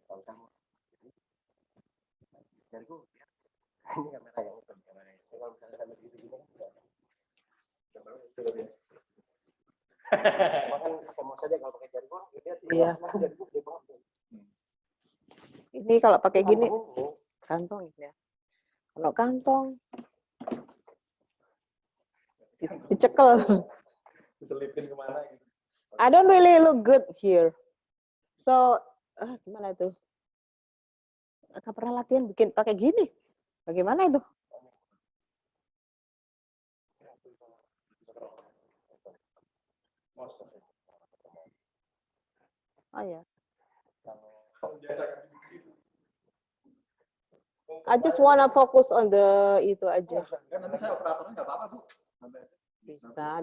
Kalau kamu jariku ini kamera yang itu kameranya. Kalau misalnya sampai gitu kan enggak. Makan mau saja kalau pakai jariku dia sih. Iya. Jariku gede banget. Ini kalau pakai gini kantong ya. Kalau kantong dicekel. Diselipin kemana gitu. I don't really look good here. So, gimana itu? Nggak pernah latihan bikin pakai gini. Bagaimana itu? Oh ya. I just wanna focus on the itu aja. Nanti saya operatornya nggak apa-apa, Bu.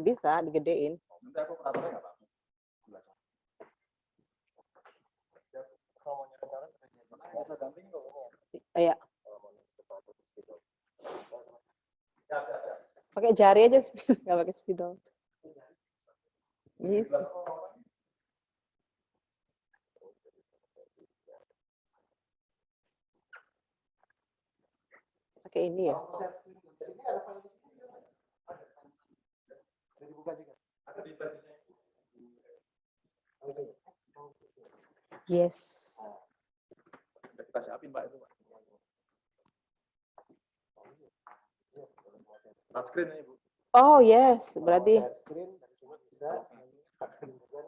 Bisa digedein. Nanti aku operatornya nggak apa-apa. Bisa damping kok. Iya. Pakai jari aja, nggak pakai spidol. Yes. Pakai ini ya. Yes. Kita siapin, Pak, itu, Pak. Touchscreen ya, Ibu. Oh, yes. Berarti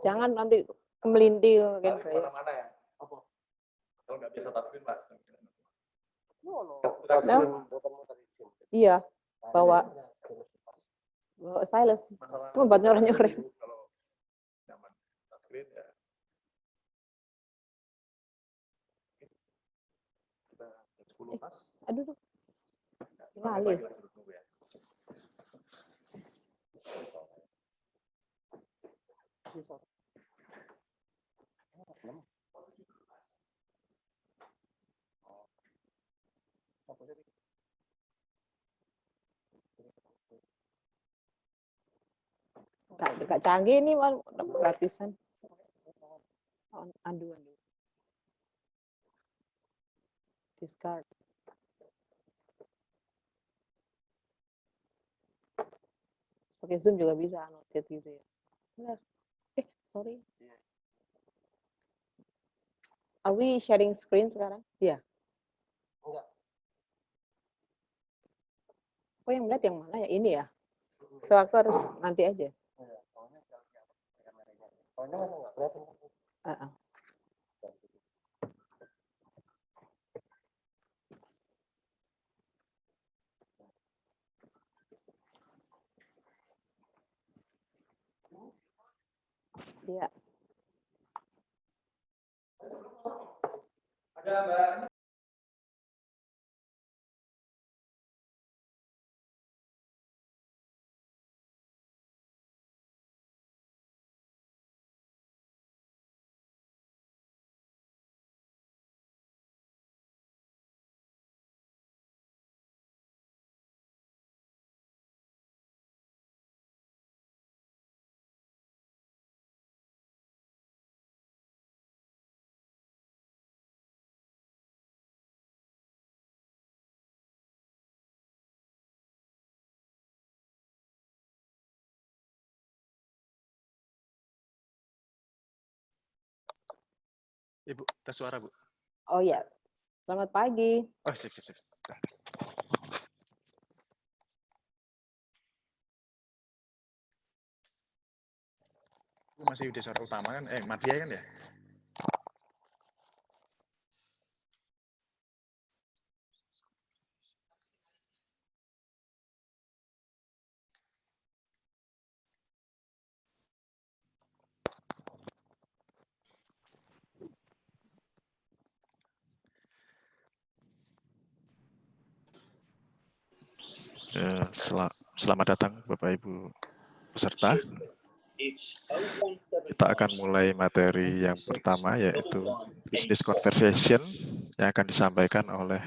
jangan nanti melintir kan kayak. Mana ya? Kalau nggak biasa touchscreen, Pak. No. Iya, bawa stylus. Cuma buat nyoret-nyoret. Kalau nyaman touchscreen ya. Kita 10 pas. Aduh tuh. Lali. Gak canggih nih, gratisan. Andu. Discard. Pakai Zoom juga bisa annotate gitu ya. Benar. Sorry. Are we sharing screen sekarang? Iya. Enggak. Oh, yang melihat yang mana ya? Ini ya? So, aku harus nanti aja. Iya. Ada Mbak. Ibu, tes suara, Bu. Oh ya. Selamat pagi. Oh, sip. Itu masih desa utama kan? Madia kan ya? Selamat datang Bapak Ibu peserta. Kita akan mulai materi yang pertama, yaitu Business Conversation yang akan disampaikan oleh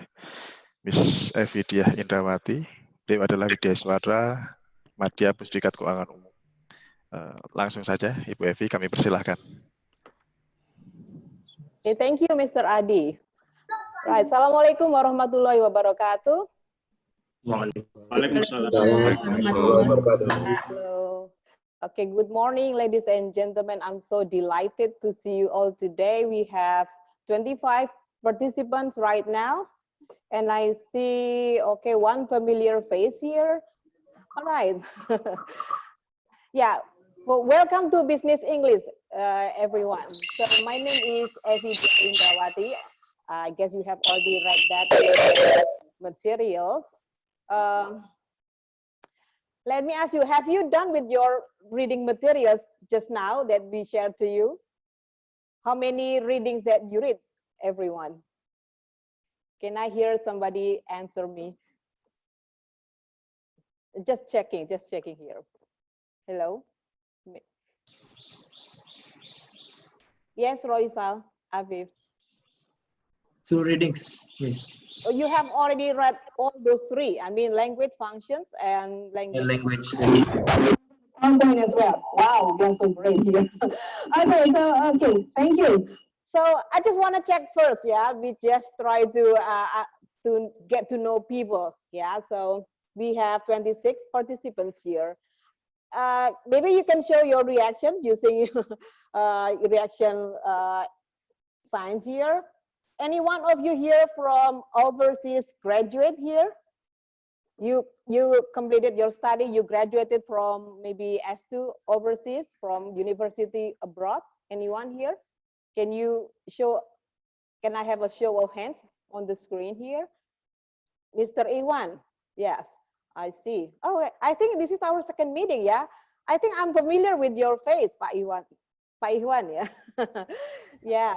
Miss Evidiah Indrawati. Beliau adalah Widyaswara Madya Pusdikat Keuangan Umum. Langsung saja Ibu Evi, kami persilahkan. Okay, thank you, Mr. Adi. Right, Assalamualaikum warahmatullahi wabarakatuh. Waalaikumsalam. Hello. Okay, good morning, ladies and gentlemen. I'm so delighted to see you all today. We have 25 participants right now. And I see, okay, one familiar face here. All right. Yeah, well, welcome to Business English, everyone. So my name is Indawati. I guess you have already read that materials. Let me ask you, have you done with your reading materials just now that we shared to you? How many readings that you read, everyone? Can I hear somebody answer me? Just checking here. Hello? Yes, Roisal, Aviv. 2 readings, Miss. Oh, you have already read all those 3. I mean, language functions and language. Online as well. Wow, you're so great here. Okay, thank you. So I just want to check first. Yeah, we just try to get to know people. Yeah, so we have 26 participants here. Maybe you can show your reaction using reaction signs here. Any one of you here from overseas graduate here? You completed your study, you graduated from maybe S2 overseas from university abroad. Anyone here? Can you show, can I have a show of hands on the screen here? Mr. Iwan, yes, I see. Oh, I think this is our second meeting, yeah? I think I'm familiar with your face, Pak Iwan. Pak Iwan, yeah? Yeah,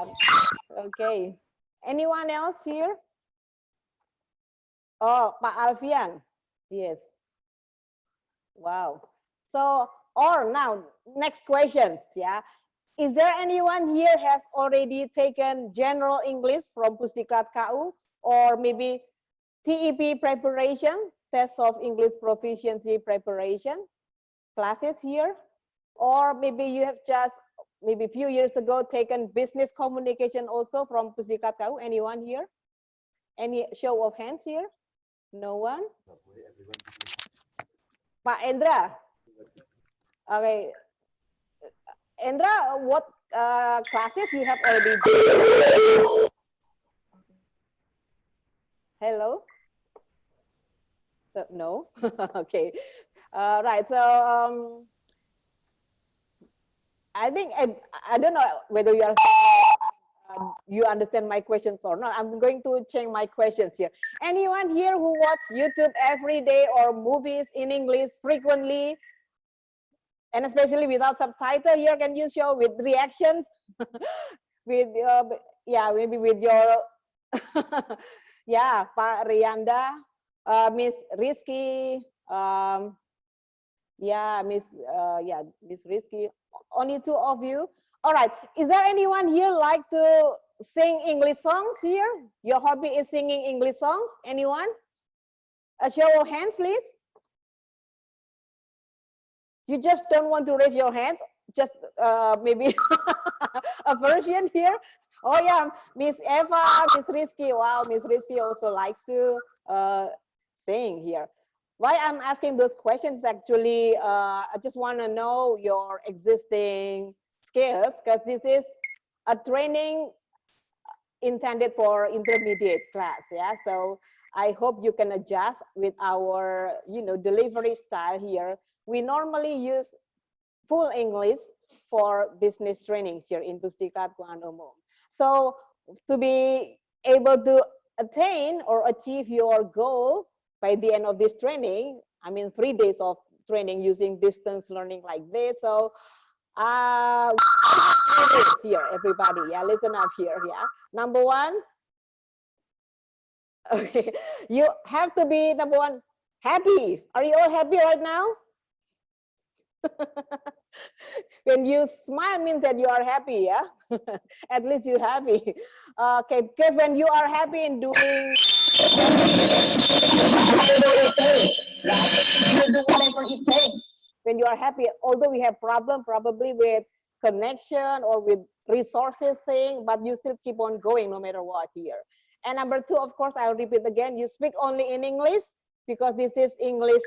okay. Anyone else here? Oh, Pak Alfian, yes. Wow. So, or now, next question, yeah. Is there anyone here has already taken general English from Pusdiklat KU or maybe TEP preparation, test of English proficiency preparation classes here? Or maybe you have just, maybe a few years ago, taken business communication also from Pusdiklat KU? Anyone here? Any show of hands here? No one? Pak Endra? Okay. Endra, what classes you have already done? Hello? So, no? Okay. Right, so I think, I don't know whether you are you understand my questions or not. I'm going to change my questions here. Anyone here who watch YouTube every day or movies in English frequently, and especially without subtitle here, can you show with reaction? With, yeah, maybe with your, yeah, Pak Rianda, Miss Rizky, yeah, Miss Rizky, only 2 of you. All right, is there anyone here like to sing English songs here? Your hobby is singing English songs, anyone? A show of hands, please. You just don't want to raise your hand, just maybe a version here. Oh yeah, Miss Eva, Miss Rizky. Wow, Miss Rizky also likes to sing here. Why I'm asking those questions is actually, I just want to know your existing skills, because this is a training intended for intermediate class. Yeah, so I hope you can adjust with our, delivery style here. We normally use full English for business trainings here in Pusdiklat Kuala Umum. So to be able to attain or achieve your goal by the end of this training, I mean 3 days of training using distance learning like this. So here, everybody, yeah, listen up here, yeah. Number 1, okay, you have to be, number 1, happy. Are you all happy right now? When you smile means that you are happy, yeah. At least you're happy. Okay, because when you are happy in doing whatever it takes, when you are happy, although we have problem probably with connection or with resources thing, but you still keep on going no matter what here. And number two, of course, I'll repeat again, you speak only in English because this is English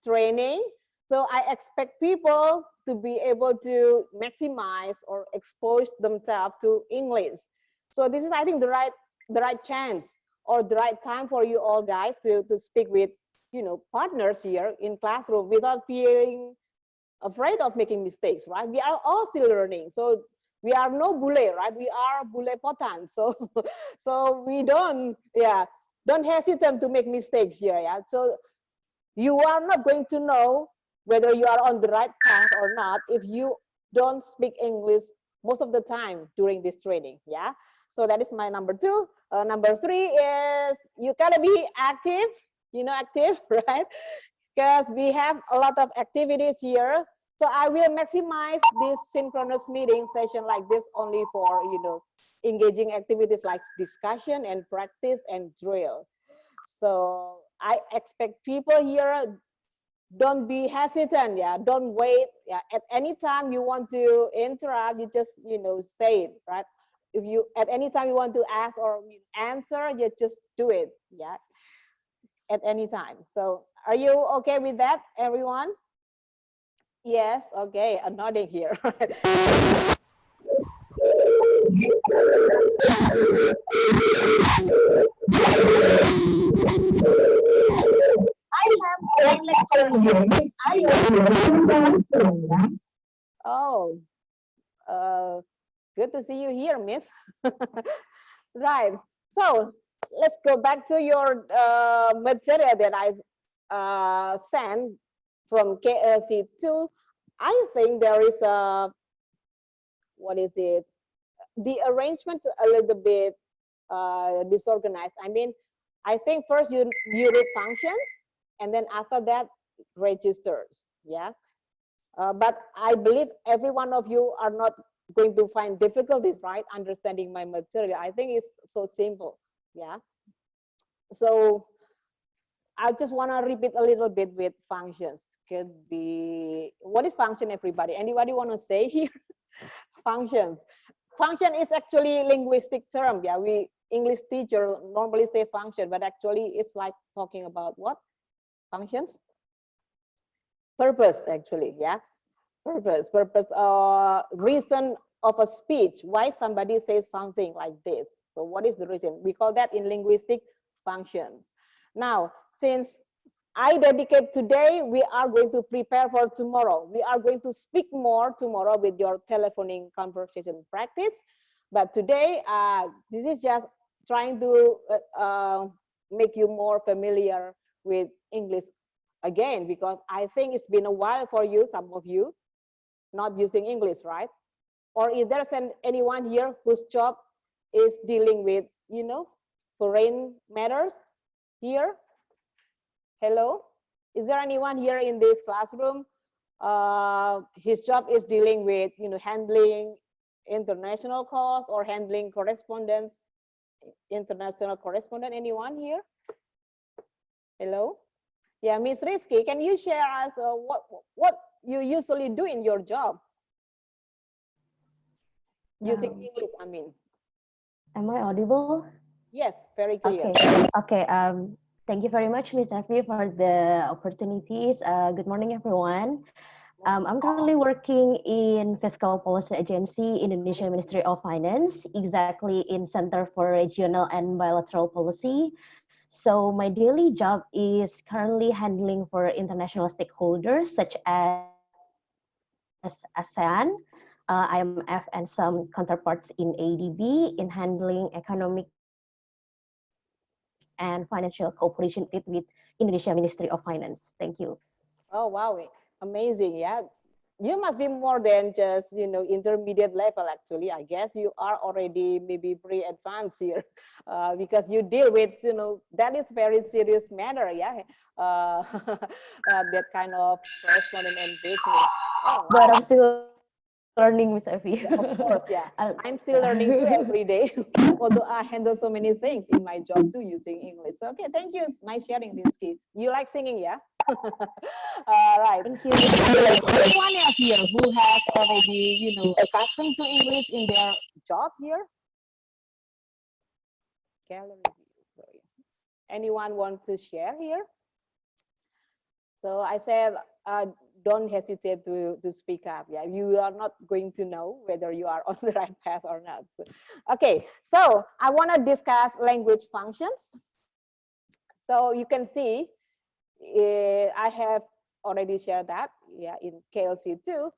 training. So I expect people to be able to maximize or expose themselves to English. So this is, I think, the right chance or the right time for you all guys to speak with, partners here in classroom without feeling afraid of making mistakes, right? We are all still learning. So we are no bule, right? We are bule potan. So, so we don't hesitate to make mistakes here, yeah? So you are not going to know whether you are on the right path or not if you don't speak English most of the time during this training, yeah? So that is my number two. Number three is you gotta be active, active, right? Because we have a lot of activities here. So I will maximize this synchronous meeting session like this only for, engaging activities like discussion and practice and drill. So I expect people here, don't be hesitant, yeah, don't wait. Yeah, at any time you want to interrupt, you just, say it, right? If you, at any time you want to ask or answer, you just do it, yeah, at any time. So are you okay with that, everyone? Yes, okay, I'm nodding here. I have one lecture here. Oh, good to see you here, Miss. Right. So let's go back to your material that I sent from KLC2. I think there is a, what is it? The arrangement's a little bit disorganized. I mean, I think first you read functions, and then after that, registers, yeah? But I believe every one of you are not going to find difficulties, right? Understanding my material. I think it's so simple, yeah? So I just want to repeat a little bit with functions. Could be, what is function, everybody? Anybody want to say here? Functions. Function is actually linguistic term. Yeah, we English teacher normally say function, but actually it's like talking about what? Functions? Purpose, actually, yeah. Purpose, reason of a speech. Why somebody says something like this? So what is the reason? We call that in linguistic functions. Now, since I dedicate today, we are going to prepare for tomorrow. We are going to speak more tomorrow with your telephoning conversation practice. But today, this is just trying to make you more familiar with English again, because I think it's been a while for you, some of you, not using English, right? Or is there anyone here whose job is dealing with, foreign matters here? Hello? Is there anyone here in this classroom? His job is dealing with, handling international calls or handling correspondence, international correspondent. Anyone here? Hello? Yeah, Miss Rizky, can you share us what you usually do in your job? Using English, I mean. Am I audible? Yes, very clear. Okay. Thank you very much, Ms. Effie, for the opportunities. Good morning, everyone. I'm currently working in Fiscal Policy Agency, Indonesia Ministry of Finance, exactly in Center for Regional and Bilateral Policy. So my daily job is currently handling for international stakeholders such as ASEAN, IMF, and some counterparts in ADB in handling economic and financial cooperation with Indonesia Ministry of Finance. Thank you. Oh, wow. Amazing. Yeah. You must be more than just, intermediate level, actually. I guess you are already maybe pretty advanced here because you deal with, that is very serious matter. Yeah. That kind of correspondent and business. Oh, wow. But I'm still learning, Miss Effie. Yeah, of course, yeah. I'm still learning too every day, although I handle so many things in my job too using English. So, okay, thank you. It's nice sharing this, kid. You like singing, yeah? All right. Thank you. Anyone else here who has already, accustomed to English in their job here? Gallery view, sorry. Anyone want to share here? So I said, don't hesitate to speak up. Yeah, you are not going to know whether you are on the right path or not. So, okay, so I want to discuss language functions. So you can see, I have already shared that, yeah, in KLC too.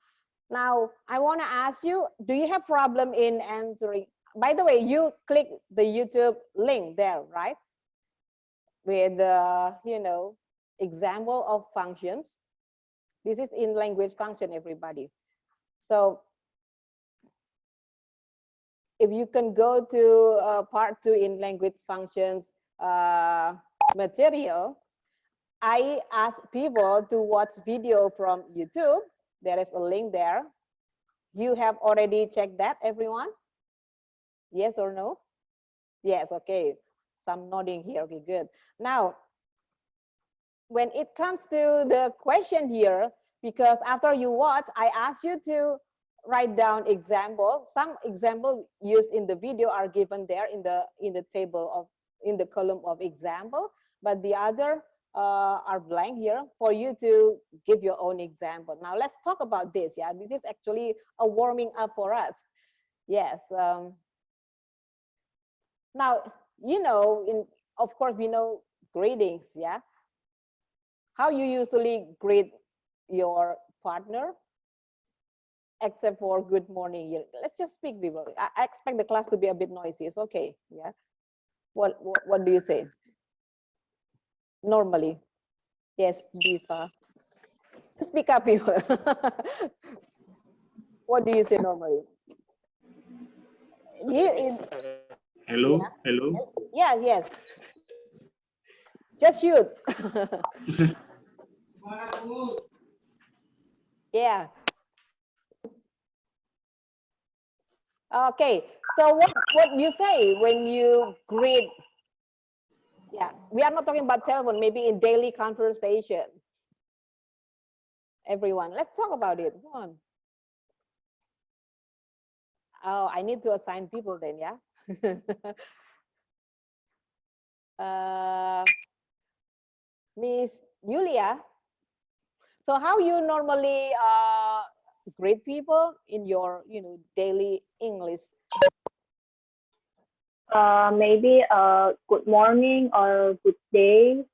Now I want to ask you, do you have problem in answering? By the way, you click the YouTube link there, right? With the, example of functions. This is in language function, everybody. So if you can go to part 2 in language functions material, I ask people to watch video from YouTube. There is a link there. You have already checked that, everyone? Yes or no? Yes, okay. Some nodding here, okay, good. Now, when it comes to the question here, because after you watch, I ask you to write down example. Some example used in the video are given there in the table of, in the column of example, but the other are blank here for you to give your own example. Now let's talk about this. Yeah, this is actually a warming up for us. Yes. Now, of course, we know greetings. Yeah. How you usually greet your partner, except for good morning. Let's just speak, people. I expect the class to be a bit noisy. It's okay. Yeah. What do you say? Normally. Yes, Diva. Speak up, people. What do you say normally? Hello, yeah. hello. Yeah, yes. Just shoot. Yeah. Okay. So what you say when you greet? Yeah, we are not talking about telephone, maybe in daily conversation. Everyone, let's talk about it. Come on. Oh, I need to assign people then, yeah? Miss Julia, so how you normally greet people in your, daily English? Maybe good morning or good day.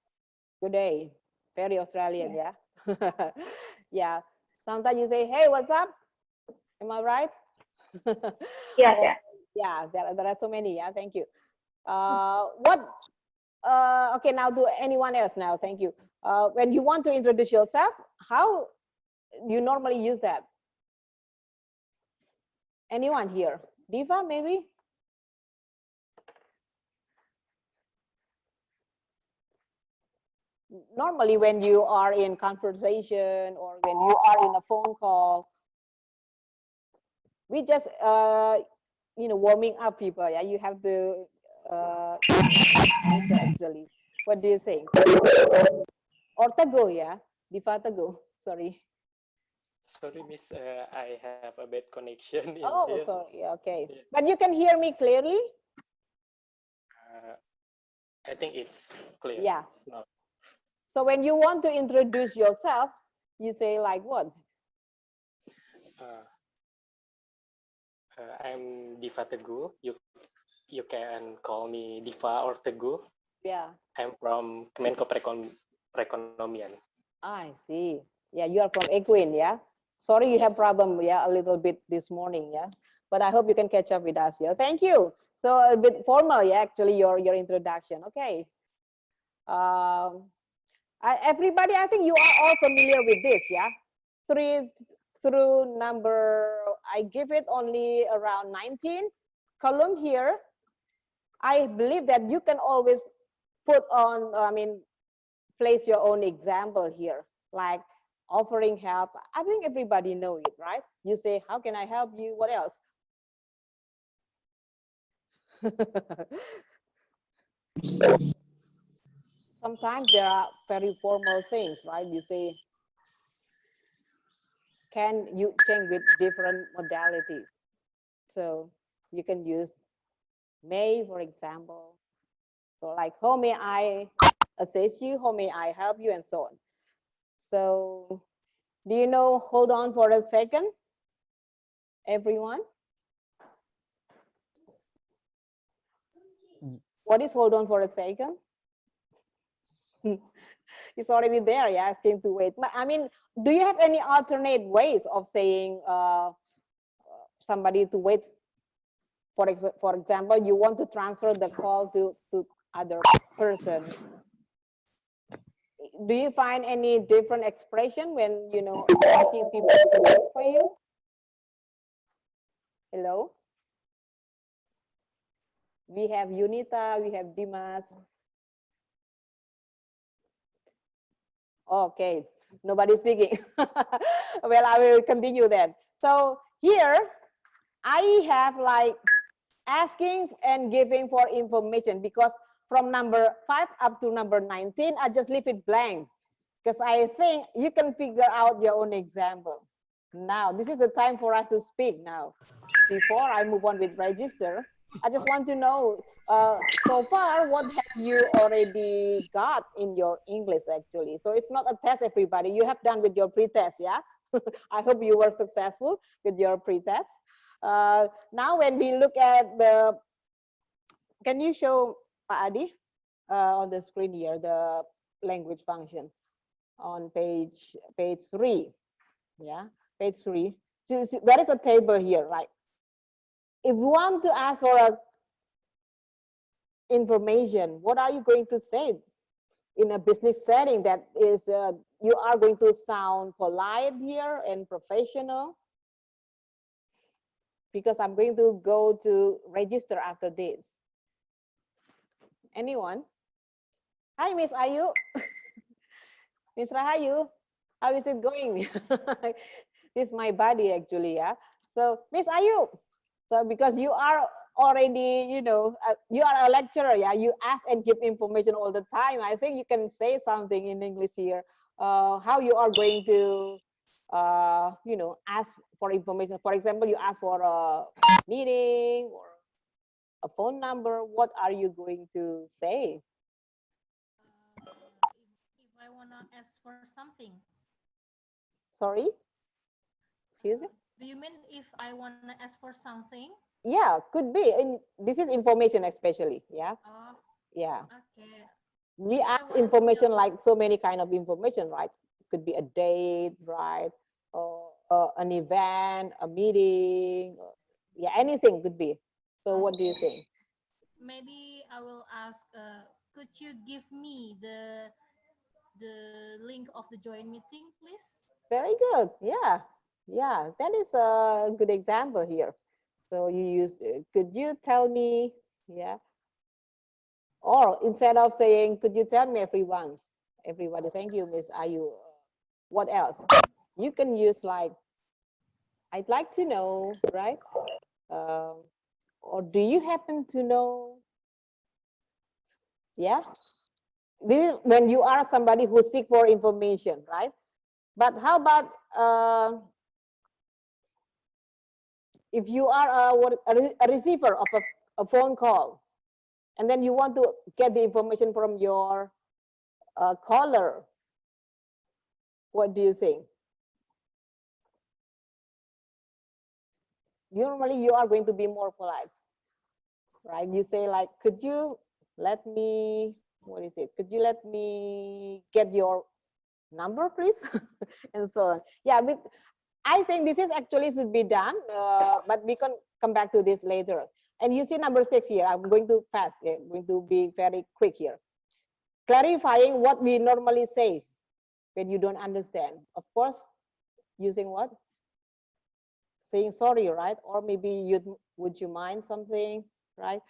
Good day. Very Australian, yeah? Yeah. Sometimes you say, hey, what's up? Am I right? Yeah, Or, yeah. yeah, there are so many, yeah, thank you. Okay, now to anyone else now, thank you. When you want to introduce yourself, how you normally use that? Anyone here? Diva, maybe? Normally when you are in conversation or when you are in a phone call, we just, warming up people, yeah? You have to answer actually. What do you think? Or Teguh, yeah? Diva Teguh, sorry. Sorry, Miss, I have a bad connection in Oh, here. sorry, okay. Yeah. But you can hear me clearly? I think it's clear. Yeah. No. So when you want to introduce yourself, you say like what? I'm Diva Teguh. You can call me Diva or Teguh. Yeah. I'm from Kemenko Perekonomian. I see. Yeah, you are from Equin, yeah? Sorry you have problem, yeah, a little bit this morning, yeah? But I hope you can catch up with us, yeah? Thank you. So a bit formal, yeah, actually your introduction, okay? Everybody, I think you are all familiar with this, yeah? Through number, I give it only around 19 column here. I believe that you can always put on, place your own example here, like offering help. I think everybody know it, right? You say, how can I help you? What else? sometimes there are very formal things, right? You say, can you change with different modalities? So you can use may, for example. So like, how may I assist you? How may I help you? And so on. So do you know, hold on for a second, everyone? What is hold on for a second? It's already there, yeah, asking to wait. I mean, do you have any alternate ways of saying somebody to wait? For example, you want to transfer the call to other person. Do you find any different expression when, you know, asking people to wait for you? Hello? We have Unita, we have Dimas. Okay, nobody speaking. Well, I will continue then. So here, I have like asking and giving for information, because from number 5 up to number 19, I just leave it blank because I think you can figure out your own example. Now, this is the time for us to speak now. Before I move on with register, I just want to know, so far, what have you already got in your English actually? So it's not a test, everybody. You have done with your pre-test, yeah? I hope you were successful with your pre-test. Now when we look at the, can you show Pak Adi on the screen here, the language function on page 3, yeah, page 3. So there is a table here, right? If you want to ask for a information, what are you going to say in a business setting that is, you are going to sound polite here and professional? Because I'm going to go to register after this. Anyone? Hi, Miss Ayu. Miss Rahayu, how is it going? This is my body actually, yeah. So Miss Ayu, so because you are already, you know, you are a lecturer, yeah, you ask and give information all the time. I think you can say something in English here, how you are going to, you know, ask for information. For example, you ask for a meeting or a phone number. What are you going to say? If I want to ask for something. Sorry? Excuse me? Do you mean if I want to ask for something? Yeah, could be. This is information especially, yeah? Oh, yeah. Okay. We ask information like so many kind of information, right? Could be a date, right? Or an event, a meeting, yeah, anything could be. So what do you think? Maybe I will ask, could you give me the link of the joint meeting, please? Very good. Yeah. Yeah, that is a good example here. So you use, could you tell me, yeah. Or instead of saying, could you tell me, everybody, thank you, Miss Ayu. What else? You can use like, I'd like to know, right? Or do you happen to know? Yeah. This is when you are somebody who seek for information, right? But how about if you are a receiver of a phone call, and then you want to get the information from your caller, what do you think? Normally you are going to be more polite, right? You say like, could you let me, what is it? Could you let me get your number, please? And so on. Yeah, I think this is actually should be done, but we can come back to this later. And you see number 6 here. I'm going to fast. I'm going to be very quick here. Clarifying what we normally say when you don't understand. Of course, using what? Saying sorry, right? Or maybe would you mind something, right?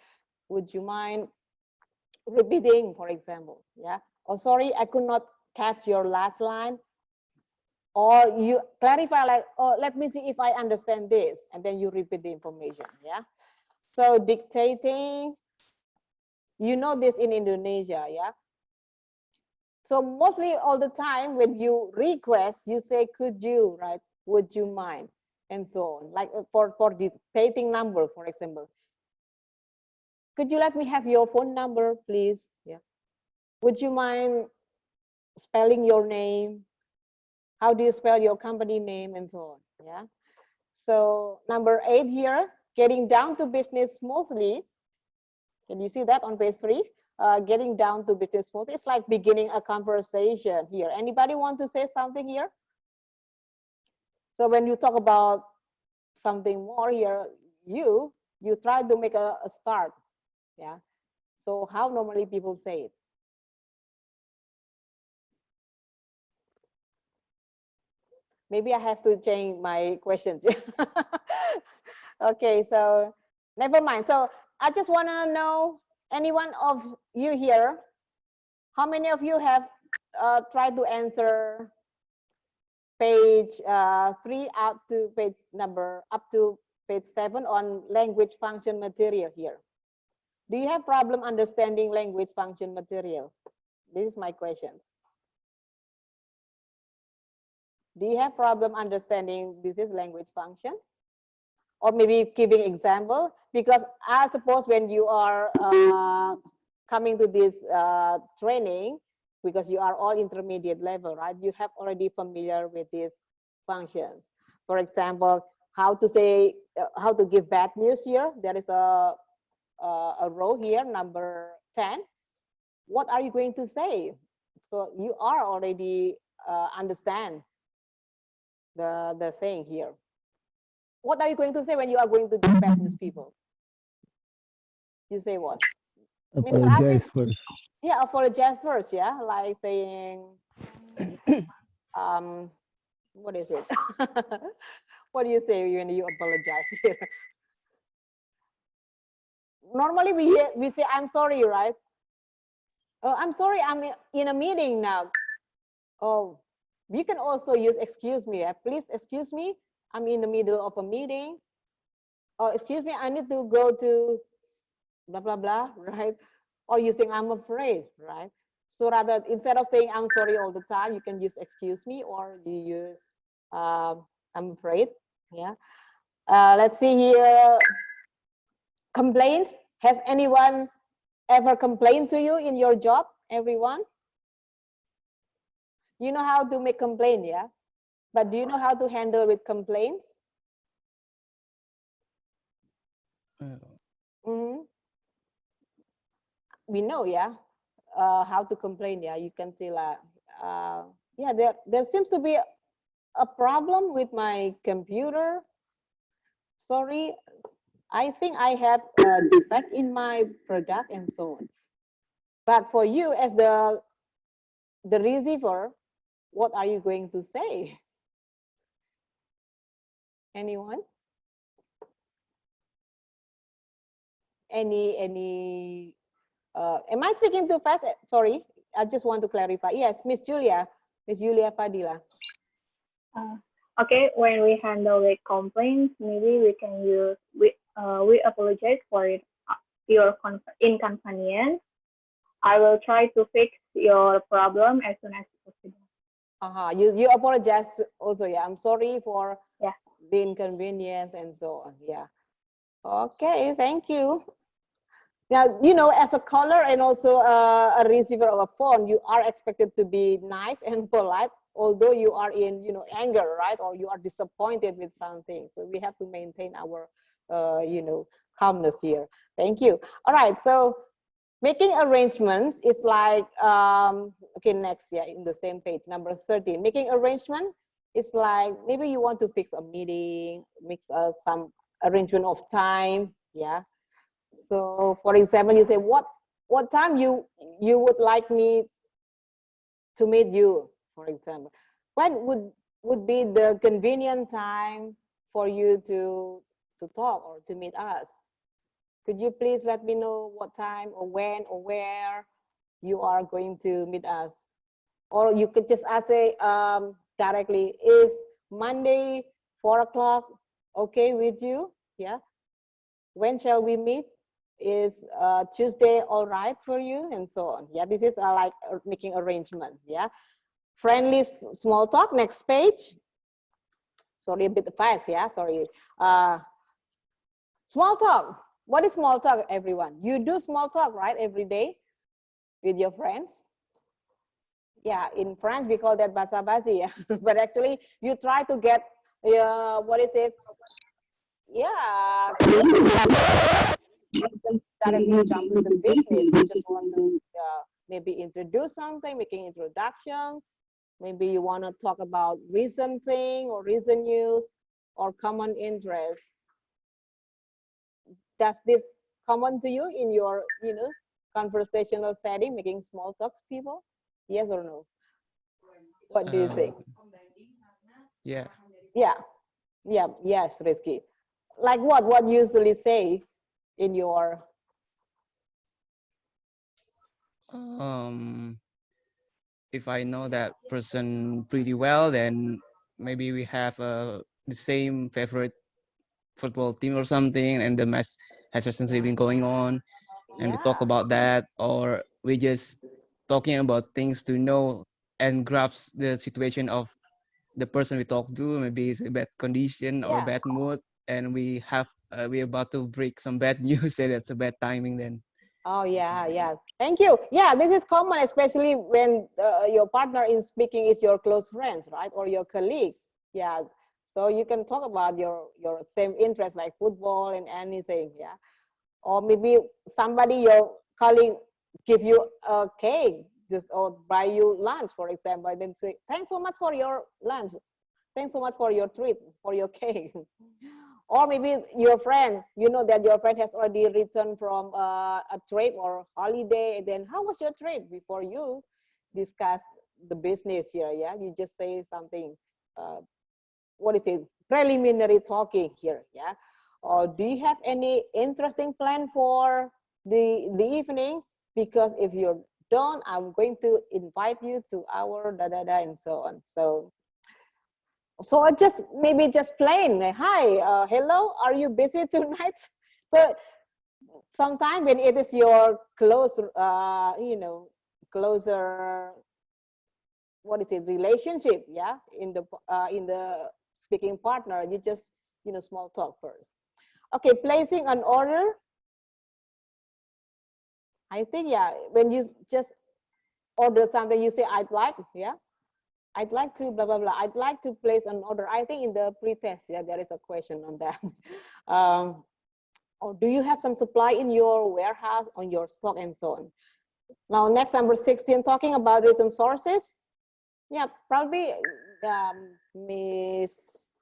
Would you mind repeating, for example? Yeah. Oh, sorry, I could not catch your last line. Or you clarify like, oh, let me see if I understand this, and then you repeat the information. Yeah. So dictating, you know this in Indonesia, yeah. So mostly all the time when you request, you say, could you, right? Would you mind? And so on. Like for dictating number, for example. Could you let me have your phone number, please? Yeah. Would you mind spelling your name? How do you spell your company name and so on? Yeah. So number 8 here, getting down to business smoothly. Can you see that on page 3? Getting down to business smoothly. It's like beginning a conversation here. Anybody want to say something here? So when you talk about something more here, you try to make a start. Yeah. So how normally people say it? Maybe I have to change my questions. Okay, so never mind. So I just want to know, any one of you here, how many of you have tried to answer page 3 up to page up to page 7 on language function material here? Do you have problem understanding language function material? This is my questions. Do you have problem understanding this is language functions? Or maybe giving example? Because I suppose when you are coming to this training, because you are all intermediate level, right? You have already familiar with these functions. For example, how to say, how to give bad news here. There is a row here, number 10. What are you going to say? So you are already understand the thing here. What are you going to say when you are going to give bad news people? You say what? Apologize first. Yeah, apologize first. Yeah, like saying, what is it? What do you say when you apologize here? Normally we say, I'm sorry, right? Oh, I'm sorry, I'm in a meeting now. Oh, you can also use excuse me. Please excuse me, I'm in the middle of a meeting. Oh, excuse me, I need to go to blah, blah, blah, right? Or you saying I'm afraid, right? So rather, instead of saying I'm sorry all the time, you can use excuse me, or you use I'm afraid. Yeah. Let's see here. Complaints. Has anyone ever complained to you in your job? Everyone? You know how to make complaint, yeah? But do you know how to handle with complaints? We know, yeah, how to complain. Yeah, you can see like, yeah, there seems to be a problem with my computer. Sorry, I think I have a defect in my product and so on. But for you as the receiver, what are you going to say? Anyone? Any am I speaking too fast? Sorry, I just want to clarify. Yes, Miss Julia Padilla. Okay, when we handle the complaints, maybe we can use we apologize for it, your inconvenience. I will try to fix your problem as soon as possible. You apologize also. Yeah, I'm sorry for the inconvenience and so on. Yeah. Okay, thank you. Now, you know, as a caller and also a receiver of a phone, you are expected to be nice and polite, although you are in, you know, anger, right? Or you are disappointed with something. So we have to maintain our, you know, calmness here. Thank you. All right. So making arrangements is like, okay, next, yeah, in the same page, number 13. Making arrangement is like, maybe you want to fix a meeting, mix some arrangement of time, yeah. So, for example, you say, what time you would like me to meet you, for example. When would be the convenient time for you to talk or to meet us? Could you please let me know what time or when or where you are going to meet us? Or you could just ask directly, is Monday 4 o'clock okay with you? Yeah. When shall we meet? Is Tuesday all right for you, and so on. Yeah, this is like making arrangement. Yeah, friendly small talk. Next page. Sorry, a bit fast. Yeah, sorry. Small talk. What is small talk, everyone? You do small talk, right, every day with your friends? Yeah, in French we call that basa-basi. Yeah, but actually you try to get what is it? Yeah, you just directly jump into the business. You just want to maybe introduce something, making introduction. Maybe you want to talk about recent thing or recent news or common interest. Does this common to you in your, conversational setting, making small talks, people? Yes or no? What do you think? Yeah. Yeah, yeah, yes, Rizky. Like what? What you usually say in your? If I know that person pretty well, then maybe we have the same favorite football team or something, and the match has recently been going on, and we talk about that, or we just talking about things to know and grasp the situation of the person we talk to. Maybe it's a bad condition or a bad mood, and we're about to break some bad news, and that's a bad timing then. Oh yeah, yeah. Thank you. Yeah, this is common, especially when your partner in speaking is your close friends, right, or your colleagues. Yeah. So you can talk about your same interest like football and anything. Yeah. Or maybe somebody, your colleague, give you a cake, just or buy you lunch, for example, and then say, "Thanks so much for your lunch. Thanks so much for your treat, for your cake." Or maybe your friend, you know that your friend has already returned from a trip or holiday, and then how was your trip before you discuss the business here? Yeah, you just say something. What is it? Preliminary talking here. Yeah. Or do you have any interesting plan for the evening? Because if you don't, I'm going to invite you to our da da da and so on. So just maybe just plain, hi, hello, are you busy tonight? So sometimes when it is your close, closer, what is it, relationship, yeah, in the speaking partner, you just, small talk first. Okay, placing an order. I think, yeah, when you just order something, you say, I'd like, yeah. I'd like to blah, blah, blah. I'd like to place an order. I think in the pre-test, yeah, there is a question on that. Or do you have some supply in your warehouse, on your stock, and so on? Now, next, number 16, talking about written sources. Yeah, probably Miss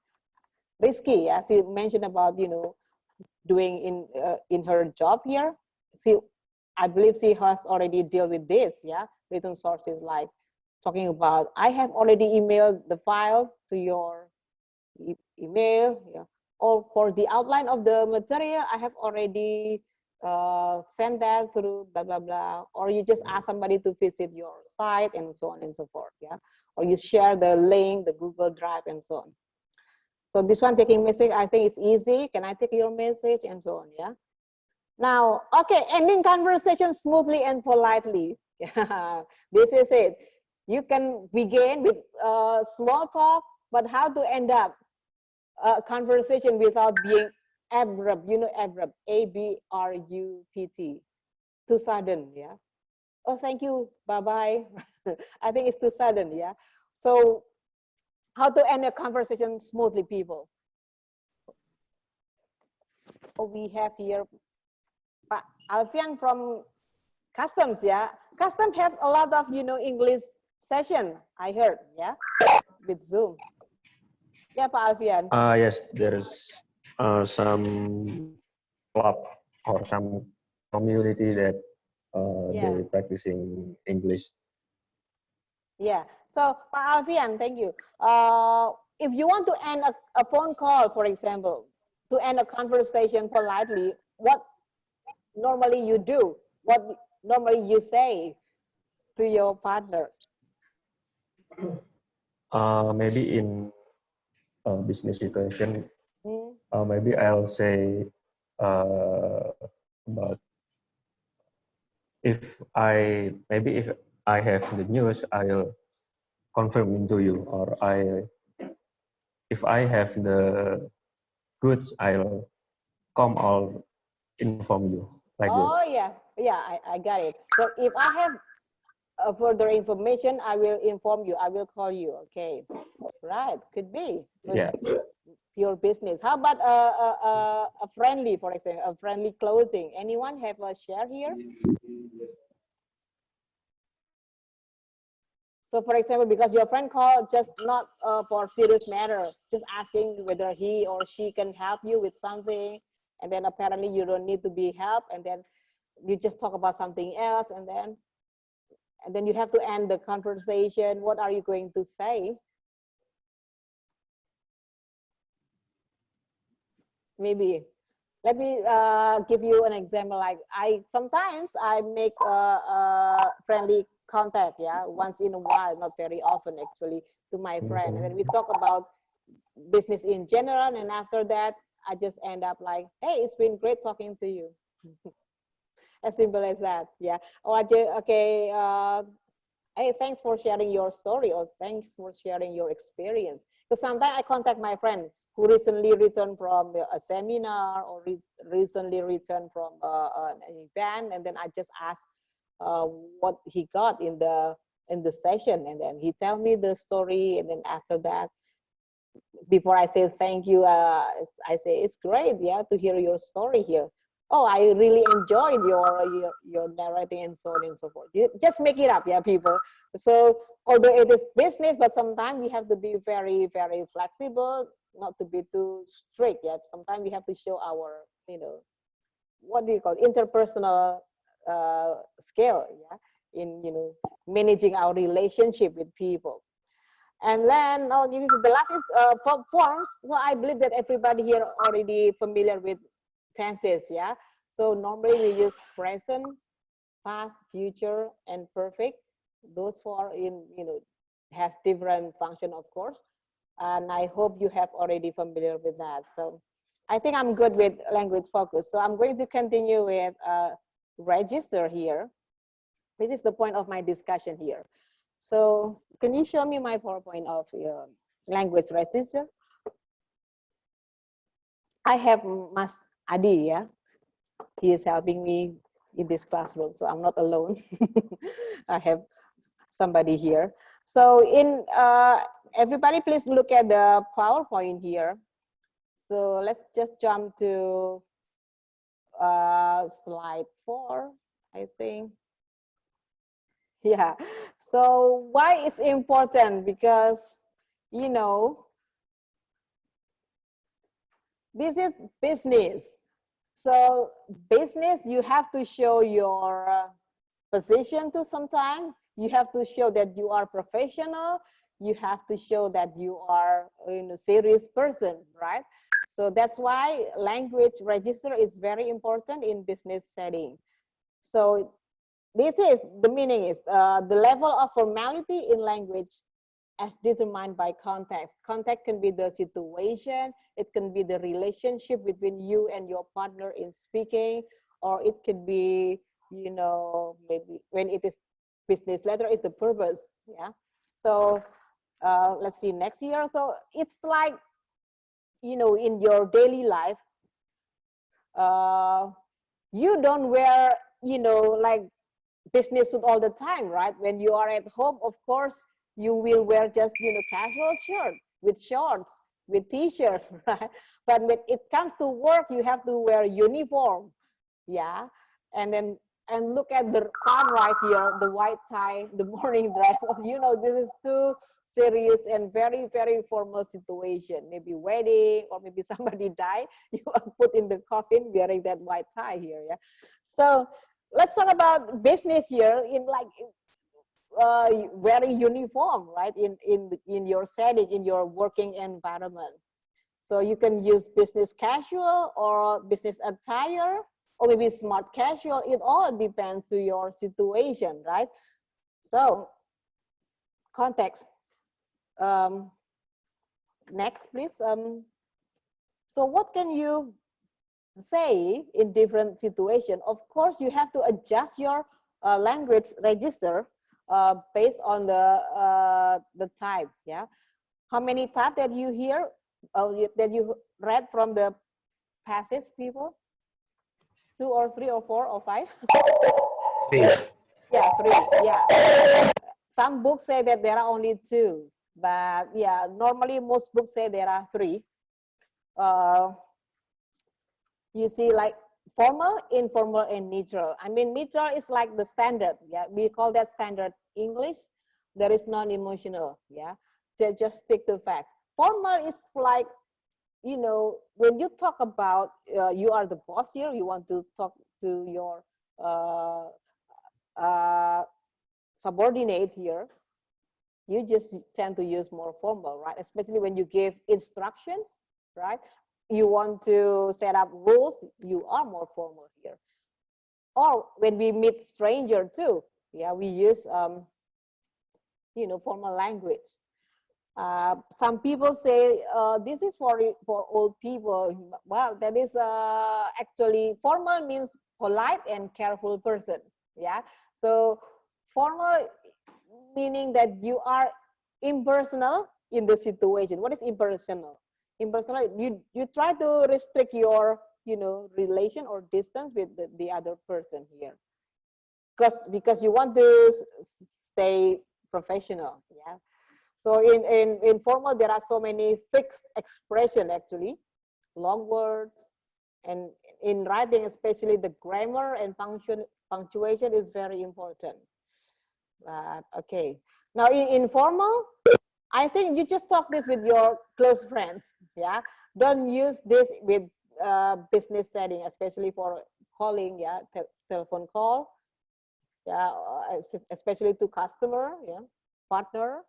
Rizky, yeah, she mentioned about, doing in her job here. I believe she has already dealt with this, yeah, written sources like talking about, I have already emailed the file to your email, yeah. Or for the outline of the material, I have already sent that through blah, blah, blah. Or you just ask somebody to visit your site and so on and so forth, yeah. Or you share the link, the Google Drive and so on. So this one, taking message, I think it's easy. Can I take your message and so on, yeah. Now, okay, ending conversation smoothly and politely. This is it. You can begin with small talk, but how to end up a conversation without being abrupt, abrupt, A-B-R-U-P-T, too sudden, yeah. Oh, thank you, bye-bye. I think it's too sudden, yeah. So how to end a conversation smoothly, people? Oh, we have here Pak Alfian from Customs, yeah. Customs has a lot of, English session, I heard, yeah, with Zoom. Yeah, Pak Alfian. Yes, there's some club or some community that they practicing English. Yeah. So, Pak Alfian, thank you. If you want to end a phone call, for example, to end a conversation politely, what normally you do? What normally you say to your partner? Maybe in a business situation, maybe I'll say about if I have the news, I'll confirm into you, or if I have the goods, I'll come or inform you like that. Oh yeah, I got it. So if I have further information, I will inform you. I will call you. Okay, right? Could be. So Yeah. it's pure business. How about a friendly, for example, a friendly closing? Anyone have a share here? So for example, because your friend called just not for serious matter, just asking whether he or she can help you with something, and then apparently you don't need to be helped, and then you just talk about something else, and then you have to end the conversation. What are you going to say? Maybe. Let me give you an example. Like sometimes I make a friendly contact, yeah, once in a while, not very often actually, to my friend, and then we talk about business in general, and after that I just end up like, hey, it's been great talking to you. As simple as that. Yeah. Or okay, hey, thanks for sharing your story, or thanks for sharing your experience. Because sometimes I contact my friend who recently returned from a seminar, or recently returned from an event, and then I just ask what he got in the session, and then he tell me the story, and then after that, before I say thank you, I say it's great, yeah, to hear your story here. Oh, I really enjoyed your narrating, and so on and so forth. You just make it up, yeah, people. So although it is business, but sometimes we have to be very, very flexible, not to be too strict. Yeah, sometimes we have to show our, what do you call it? Interpersonal skill, yeah, in managing our relationship with people. And then, oh, this is the last is forms. So I believe that everybody here already familiar with tenses, yeah. So normally we use present, past, future, and perfect. Those four has different function, of course. And I hope you have already familiar with that. So I think I'm good with language focus. So I'm going to continue with register here. This is the point of my discussion here. So can you show me my PowerPoint of your language register? I have Mas Adi, yeah. He is helping me in this classroom, so I'm not alone. I have somebody here. So everybody please look at the PowerPoint here. So let's just jump to slide 4, I think. Yeah, so why is important? Because, this is business. So business, you have to show your position to sometime. You have to show that you are professional. You have to show that you are a serious person, right? So that's why language register is very important in business setting. So this is the meaning is the level of formality in language as determined by context. Context can be the situation, it can be the relationship between you and your partner in speaking, or it could be, maybe when it is business letter, is the purpose. Yeah. So let's see next year. So it's like, in your daily life, you don't wear, like business suit all the time, right? When you are at home, of course, you will wear just, casual shirt with shorts, with t-shirts, right? But when it comes to work, you have to wear uniform, yeah? And look at the front right here, the white tie, the morning dress. This is too serious and very, very formal situation. Maybe wedding, or maybe somebody died, you are put in the coffin wearing that white tie here, yeah? So let's talk about business here in like wearing uniform, right? In your setting, in your working environment. So you can use business casual or business attire, or maybe smart casual. It all depends to your situation, right? So context. Next, please. So what can you say in different situations? Of course, you have to adjust your language register based on the type. Yeah, how many types that you hear that you read from the passage, people? 2 or 3 or 4 or 5? 3. Yeah, 3. Yeah. Some books say that there are only 2, but yeah, normally most books say there are 3. You see, like formal, informal, and neutral. I mean, neutral is like the standard. Yeah, we call that standard English. There is non-emotional. Yeah, they just stick to facts. Formal is like, you know, when you talk about you are the boss here, you want to talk to your subordinate here, you just tend to use more formal, right? Especially when you give instructions, right? You want to set up rules, you are more formal here. Or when we meet stranger too, yeah, we use you know, formal language. Some people say this is for old people. Well, that is actually formal means polite and careful person. Yeah, so formal meaning that you are impersonal in the situation. What is impersonal? Impersonal, you try to restrict your, you know, relation or distance with the other person here, because you want to stay professional. Yeah. So in formal, there are so many fixed expression actually, long words, and in writing, especially the grammar and punctuation is very important. But okay, now in informal, I think you just talk this with your close friends. Yeah, don't use this with business setting, especially for calling. Yeah, telephone call. Yeah, especially to customer. Yeah, partner,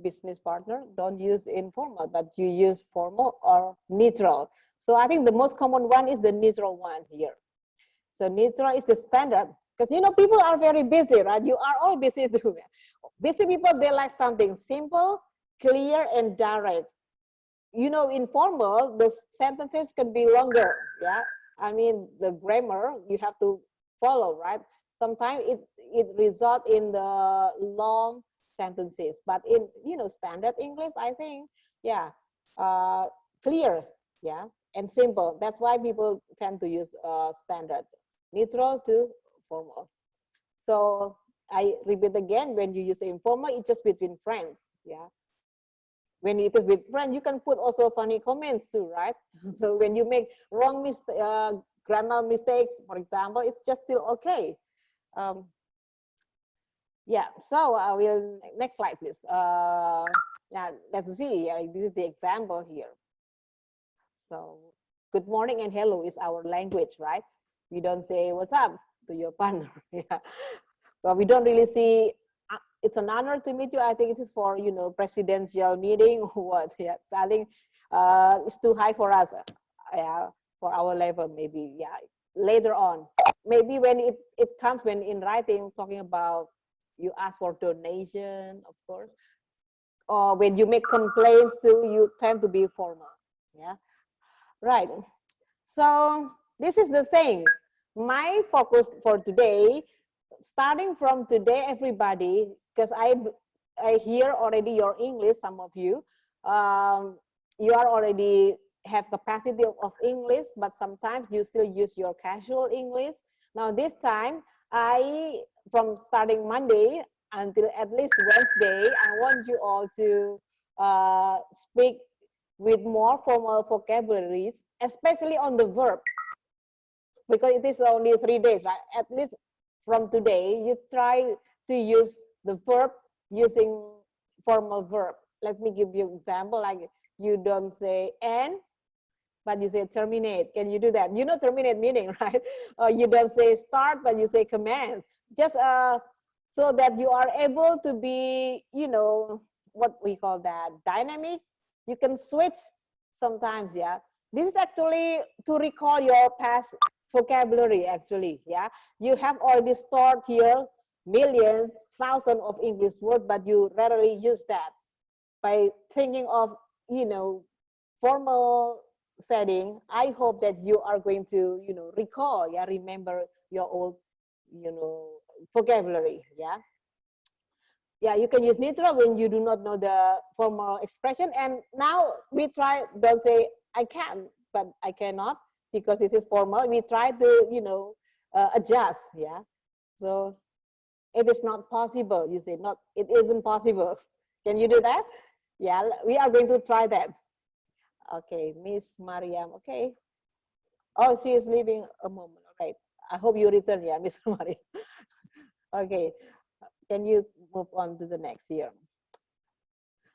business partner. Don't use informal, but you use formal or neutral. So I think the most common one is the neutral one here. So neutral is the standard, because you know people are very busy, right? You are all busy too. Busy people, they like something simple, clear, and direct. You know, informal, the sentences can be longer. Yeah, I mean the grammar you have to follow, right? Sometimes it results in the long sentences, but in, you know, standard English, I think, yeah, clear, yeah, and simple. That's why people tend to use standard, neutral to formal. So I repeat again, when you use informal, it's just between friends. Yeah, when it is with friends, you can put also funny comments too, right? So when you make wrong grammar mistakes, for example, it's just still okay. Yeah, so I will, next slide please. Yeah, let's see, this is the example here. So good morning and hello is our language, right? We don't say what's up to your partner. Yeah, but we don't really see it's an honor to meet you. I think it is for, you know, presidential meeting or what. Yeah, I think it's too high for us. Yeah, for our level maybe. Yeah, later on, maybe when it comes, when in writing talking about, you ask for donation, of course, or when you make complaints too, you tend to be formal. Yeah, right. So this is the thing. My focus for today, starting from today, everybody, because I hear already your English, some of you, you are already have capacity of English, but sometimes you still use your casual English. Now this time, from starting Monday until at least Wednesday, I want you all to speak with more formal vocabularies, especially on the verb, because it is only 3 days, right? At least from today, you try to use the verb using formal verb. Let me give you an example, like you don't say end, but you say terminate. Can you do that? You know terminate meaning, right? You don't say start, but you say commence. Just so that you are able to be, you know, what we call that, dynamic. You can switch sometimes, yeah. This is actually to recall your past vocabulary, actually, yeah. You have already stored here millions, thousands of English words, but you rarely use that. By thinking of, you know, formal setting, I hope that you are going to, you know, recall, yeah, remember your old, you know, vocabulary. Yeah, you can use neutral when you do not know the formal expression. And now we try, don't say I can, but I cannot, because this is formal. We try to, adjust. So it is not possible. You say not, it isn't possible. Can you do that? Yeah, we are going to try that. Okay, Miss Mariam. Okay. Oh, she is leaving a moment. All right. I hope you return, yeah, Miss Mariam. Okay. Can you move on to the next here?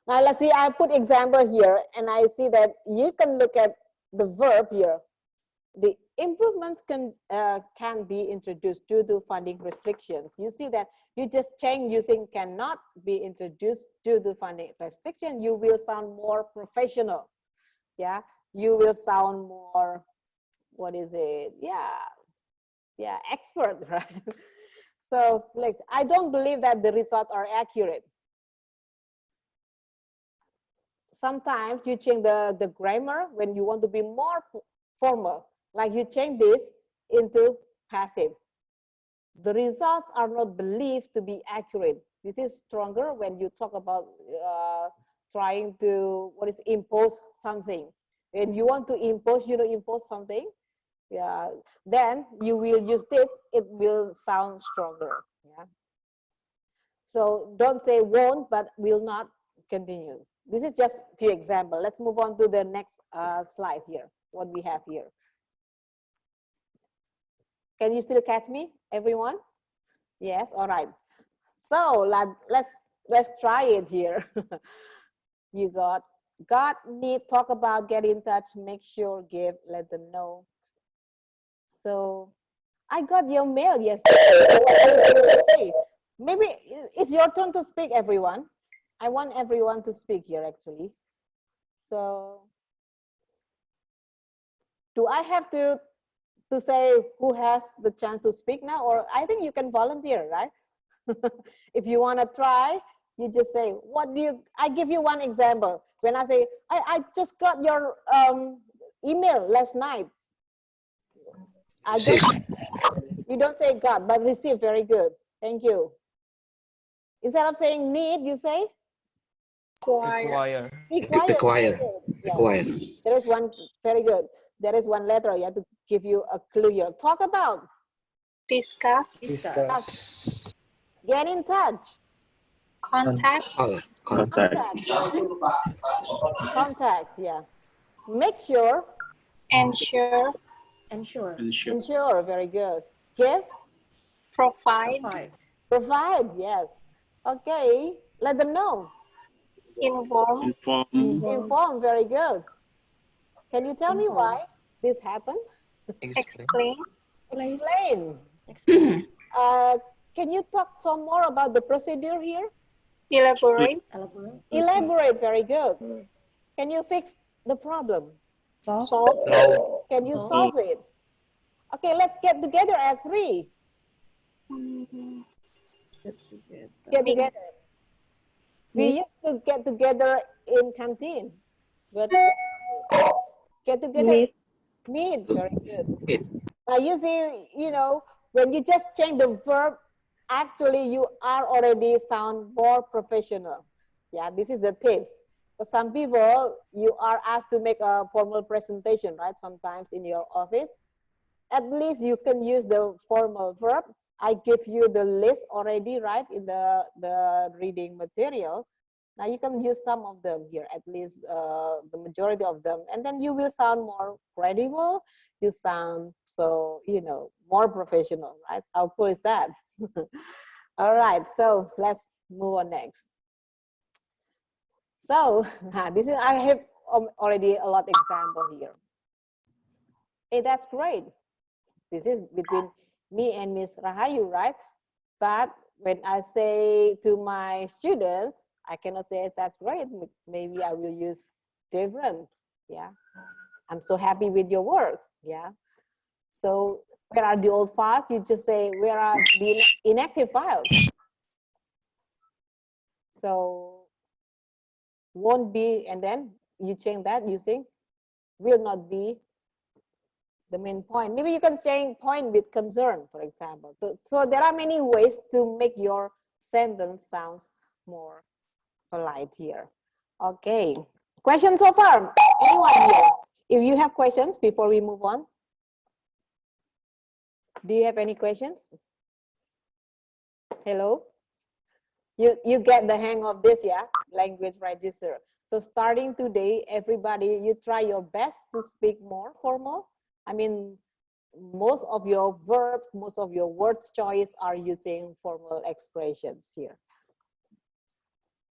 Now let's see, I put example here, and I see that you can look at the verb here. The improvements can be introduced due to funding restrictions. You see that you just change using cannot be introduced due to funding restriction. You will sound more professional. Yeah, you will sound more, what is it? Yeah, expert, right? So like, I don't believe that the results are accurate. Sometimes you change the grammar when you want to be more formal, like you change this into passive. The results are not believed to be accurate. This is stronger when you talk about trying to, impose something. When you want to impose, impose something, yeah, then you will use this, it will sound stronger. Yeah. So don't say won't, but will not continue. This is just a few examples. Let's move on to the next slide here, what we have here. Can you still catch me, everyone? Yes, all right. So let's try it here. You got need, talk about, get in touch, make sure, give, let them know. So I got your mail yesterday. What are you going to say? Maybe it's your turn to speak, everyone. I want everyone to speak here, actually. So do I have to say who has the chance to speak now? Or I think you can volunteer, right? If you want to try, you just say, what do you, I give you one example. When I say, I just got your email last night. You don't say got, but receive, very good. Thank you. Instead of saying need, you say? Require. Require. Yeah. There is one, very good. There is one letter, you have to give you a clue here. Talk about. Discuss. Get in touch. Contact. Contact. Contact, yeah. Make sure. Ensure. Ensure, very good. Give. Provide. Provide, yes. Okay, let them know. Inform. Inform, very good. Can you tell me why this happened? Explain. Explain. Can you talk some more about the procedure here? Elaborate. Elaborate, very good. Can you fix the problem? Solve. Can you solve it? Okay, let's get together at 3. Get together. We used to get together in canteen, but get together. Meet, very good. Now you see, when you just change the verb, actually you are already sound more professional. Yeah, this is the tips. For some people, you are asked to make a formal presentation, right? Sometimes in your office. At least you can use the formal verb. I give you the list already, right, in the reading material. Now you can use some of them here, at least the majority of them, and then you will sound more credible. You sound so, more professional, right? How cool is that? All right, so let's move on next. So this is, I have already a lot of example here. Hey, that's great. This is between me and Miss Rahayu, right? But when I say to my students, I cannot say that's great. Maybe I will use different. Yeah. I'm so happy with your work. Yeah. So where are the old files? You just say, where are the inactive files? So won't be, and then you change that using will not be The main point. Maybe you can say point with concern, for example. So there are many ways to make your sentence sounds more polite here. Okay. Questions so far? Anyone here? If you have questions before we move on. Do you have any questions? Hello? You get the hang of this, yeah? Language register. So starting today, everybody, you try your best to speak more formal. I mean, most of your verbs, most of your words choice are using formal expressions here.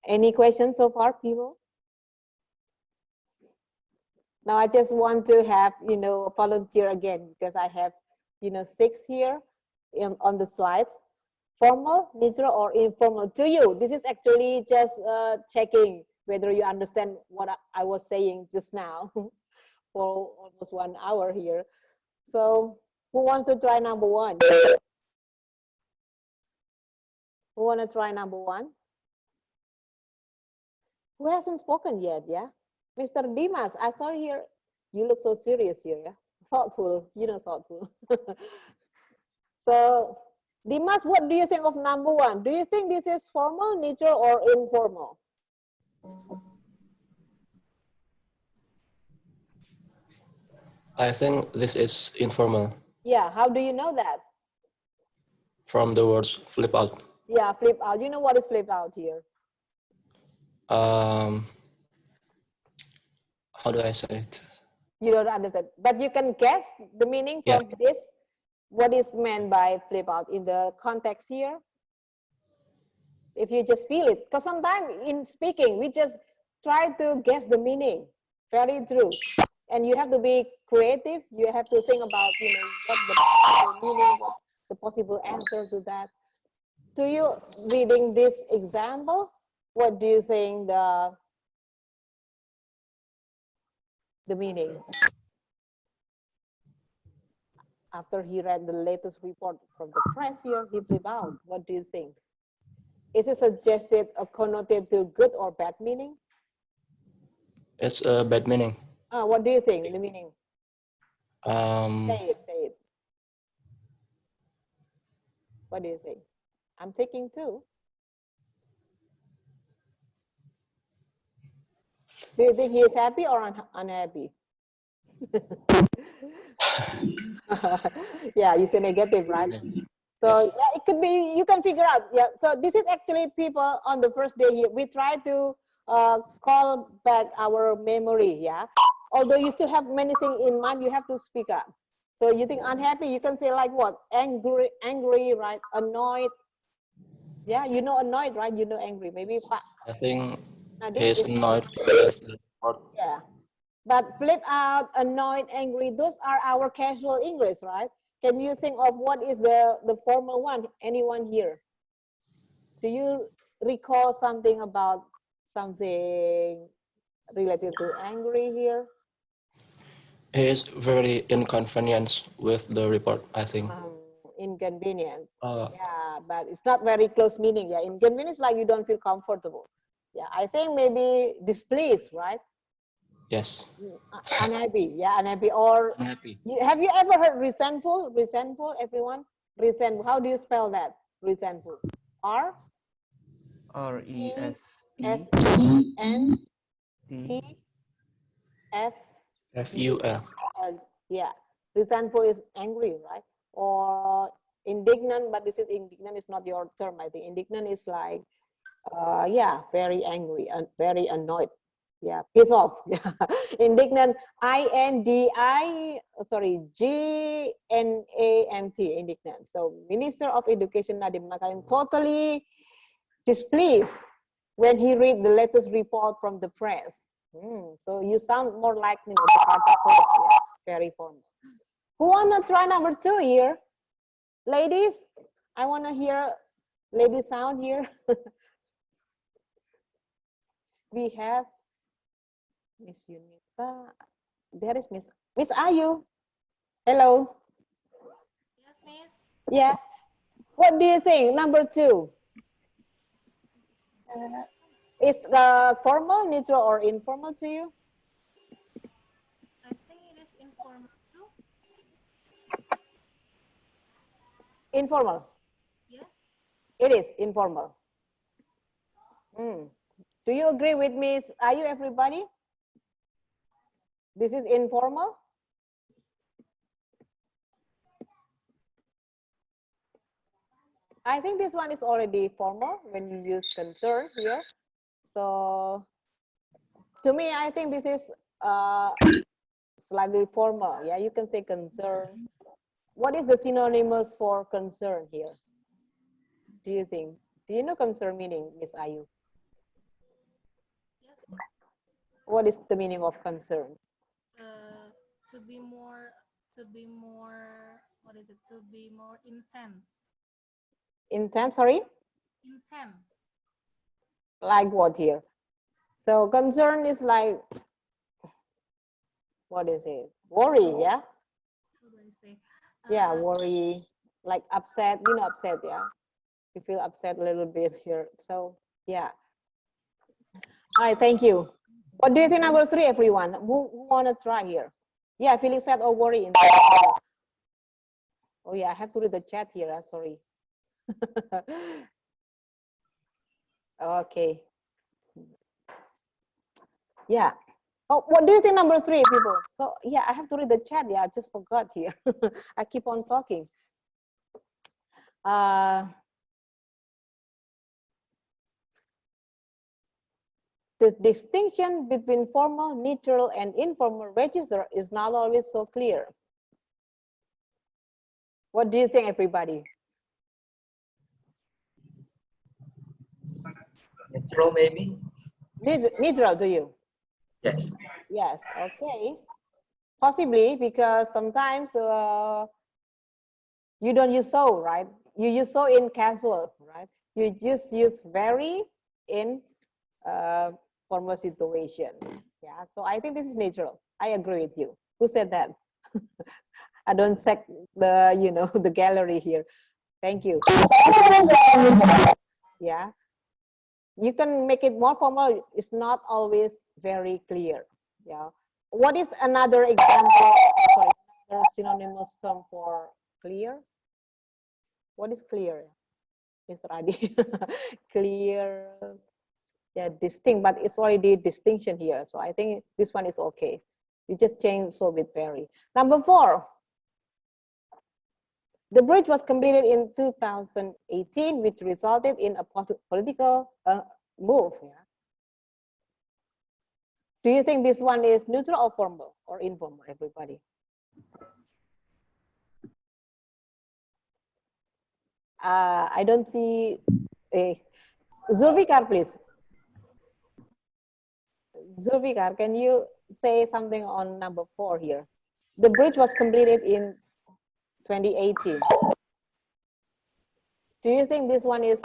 Any questions so far, people? Now I just want to have, a volunteer again, because I have, 6 here on the slides. Formal, neutral, or informal to you. This is actually just checking whether you understand what I was saying just now for almost 1 hour here. So who wants to try number 1? Who want to try number 1? Who hasn't spoken yet, yeah? Mr. Dimas, I saw here, you look so serious here, yeah? Thoughtful, thoughtful. So, Dimas, what do you think of number 1? Do you think this is formal, neutral, or informal? I think this is informal. Yeah, how do you know that? From the words flip out. Yeah, flip out. You know what is flip out here? How do I say it? You don't understand, but you can guess the meaning from this. What is meant by flip out in the context here? If you just feel it, because sometimes in speaking, we just try to guess the meaning. Very true. And you have to be creative. You have to think about, what the possible meaning, what the possible answer to that. To you, reading this example, what do you think the meaning? After he read the latest report from the press here, he flipped out. What do you think? Is it suggested a connoted to good or bad meaning? It's a bad meaning. What do you think, the meaning? Say it. What do you think? I'm thinking too. Do you think he is happy or unhappy? Yeah, you say negative, right? So yeah, it could be, you can figure out. Yeah, so this is actually people on the first day here. We try to call back our memory, yeah. Although you still have many things in mind, you have to speak up. So you think unhappy, you can say like what? Angry, right? Annoyed. Yeah, you know annoyed, right? You know angry. Maybe. I think Nadine he's is annoyed. Yeah. But flip out, annoyed, angry, those are our casual English, right? Can you think of what is the formal one? Anyone here? Do you recall something about something related to angry here? He is very inconvenienced with the report, I think. Inconvenience. Yeah, but it's not very close meaning. Yeah, inconvenience like you don't feel comfortable. Yeah, I think maybe displeased, right? Yes. Unhappy. Yeah, unhappy. Or Unhappy. Have you ever heard resentful? Resentful, everyone? Resentful. How do you spell that? Resentful. R? R-E-S-E-N-T-F-U-L. Yeah. Resentful is angry, right? Or indignant, but this is indignant is not your term. I think indignant is like, yeah, very angry and very annoyed. Yeah, piss off. Yeah. Indignant, G-N-A-N-T, indignant. So Minister of Education Nadiem Makarim totally displeased when he read the latest report from the press. So you sound more like, Jakarta Post. Yeah, very formal. Who wanna try number 2 here? Ladies, I wanna hear lady sound here. We have Miss Yunita. There is Miss Ayu. Hello. Yes, Miss. Yes. What do you think? Number 2. Is formal, neutral, or informal to you? I think it is informal too. Informal. Yes. It is informal. Do you agree with me? Are you everybody? This is informal. I think this one is already formal when you use concern here. So to me, I think this is slightly formal. Yeah, you can say concern. What is the synonymous for concern here? Do you think? Do you know concern meaning, Miss Ayu? Yes. What is the meaning of concern? To be more, what is it? To be more intent. Intent, sorry? Intent. Like what here? So concern is like, what is it? Worry, yeah? What do I say? Yeah, worry, like upset, you know, upset, yeah? You feel upset a little bit here. So, yeah. All right, thank you. What do you think number 3, everyone? Who want to try here? Yeah, feeling sad or worry. Oh, yeah, I have to read the chat here. Sorry. Okay. Yeah. Oh, what do you think number 3, people? So, yeah, I have to read the chat. Yeah, I just forgot here. I keep on talking. The distinction between formal, neutral, and informal register is not always so clear. What do you think, everybody? Natural, maybe. Neutral, do you? Yes. Yes. Okay. Possibly because sometimes you don't use so, right? You use so in casual, right? You just use very in formal situation. Yeah. So I think this is natural. I agree with you. Who said that? I don't check the, you know, the gallery here. Thank you. Yeah. You can make it more formal. It's not always very clear. Yeah. What is another example? Sorry, another synonymous term for clear? What is clear, Mr. Adi? Clear, yeah, distinct, but it's already distinction here. So I think this one is okay. You just change so with very. Number 4. The bridge was completed in 2018, which resulted in a political move. Yeah. Do you think this one is neutral or formal or informal, everybody? I don't see a Zulfikar, please. Zulfikar, can you say something on number 4 here? The bridge was completed in 2018. Do you think this one is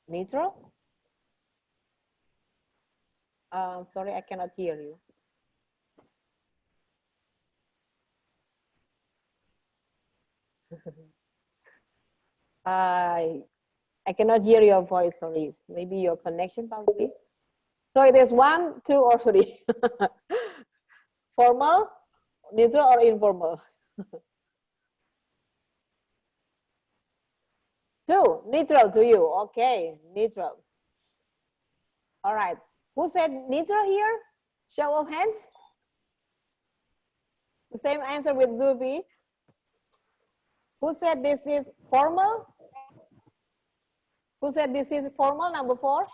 neutral? Sorry, I cannot hear you. I cannot hear your voice, sorry. Maybe your connection probably. So it is 1, 2, or 3. Formal, neutral, or informal? 2, neutral to you. Okay, neutral. All right. Who said neutral here? Show of hands. The same answer with Zubi. Who said this is formal? Who said this is formal, number 4?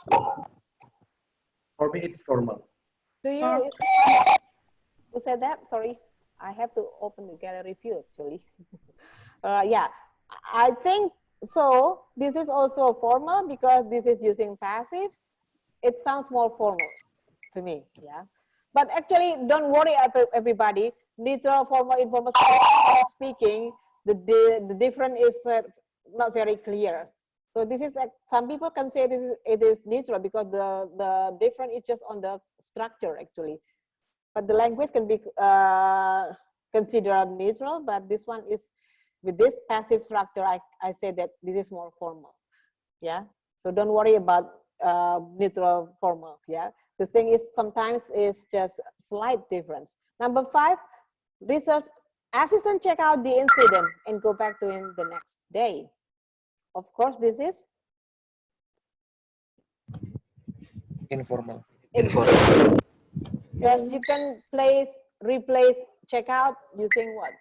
For me, it's formal. Do you? Who said that? Sorry, I have to open the gallery view actually. Yeah, I think so. This is also formal because this is using passive. It sounds more formal to me. Yeah, but actually, don't worry, everybody. Neutral, formal, informal speaking, the difference is not very clear. So this is some people can say it is neutral because the difference is just on the structure actually. But the language can be considered neutral, but this one is with this passive structure. I say that this is more formal. Yeah. So don't worry about neutral formal. Yeah. The thing is sometimes is just slight difference. Number 5, research Assistant check out the incident and go back to him the next day. Of course, this is Informal. Because you can replace checkout using what?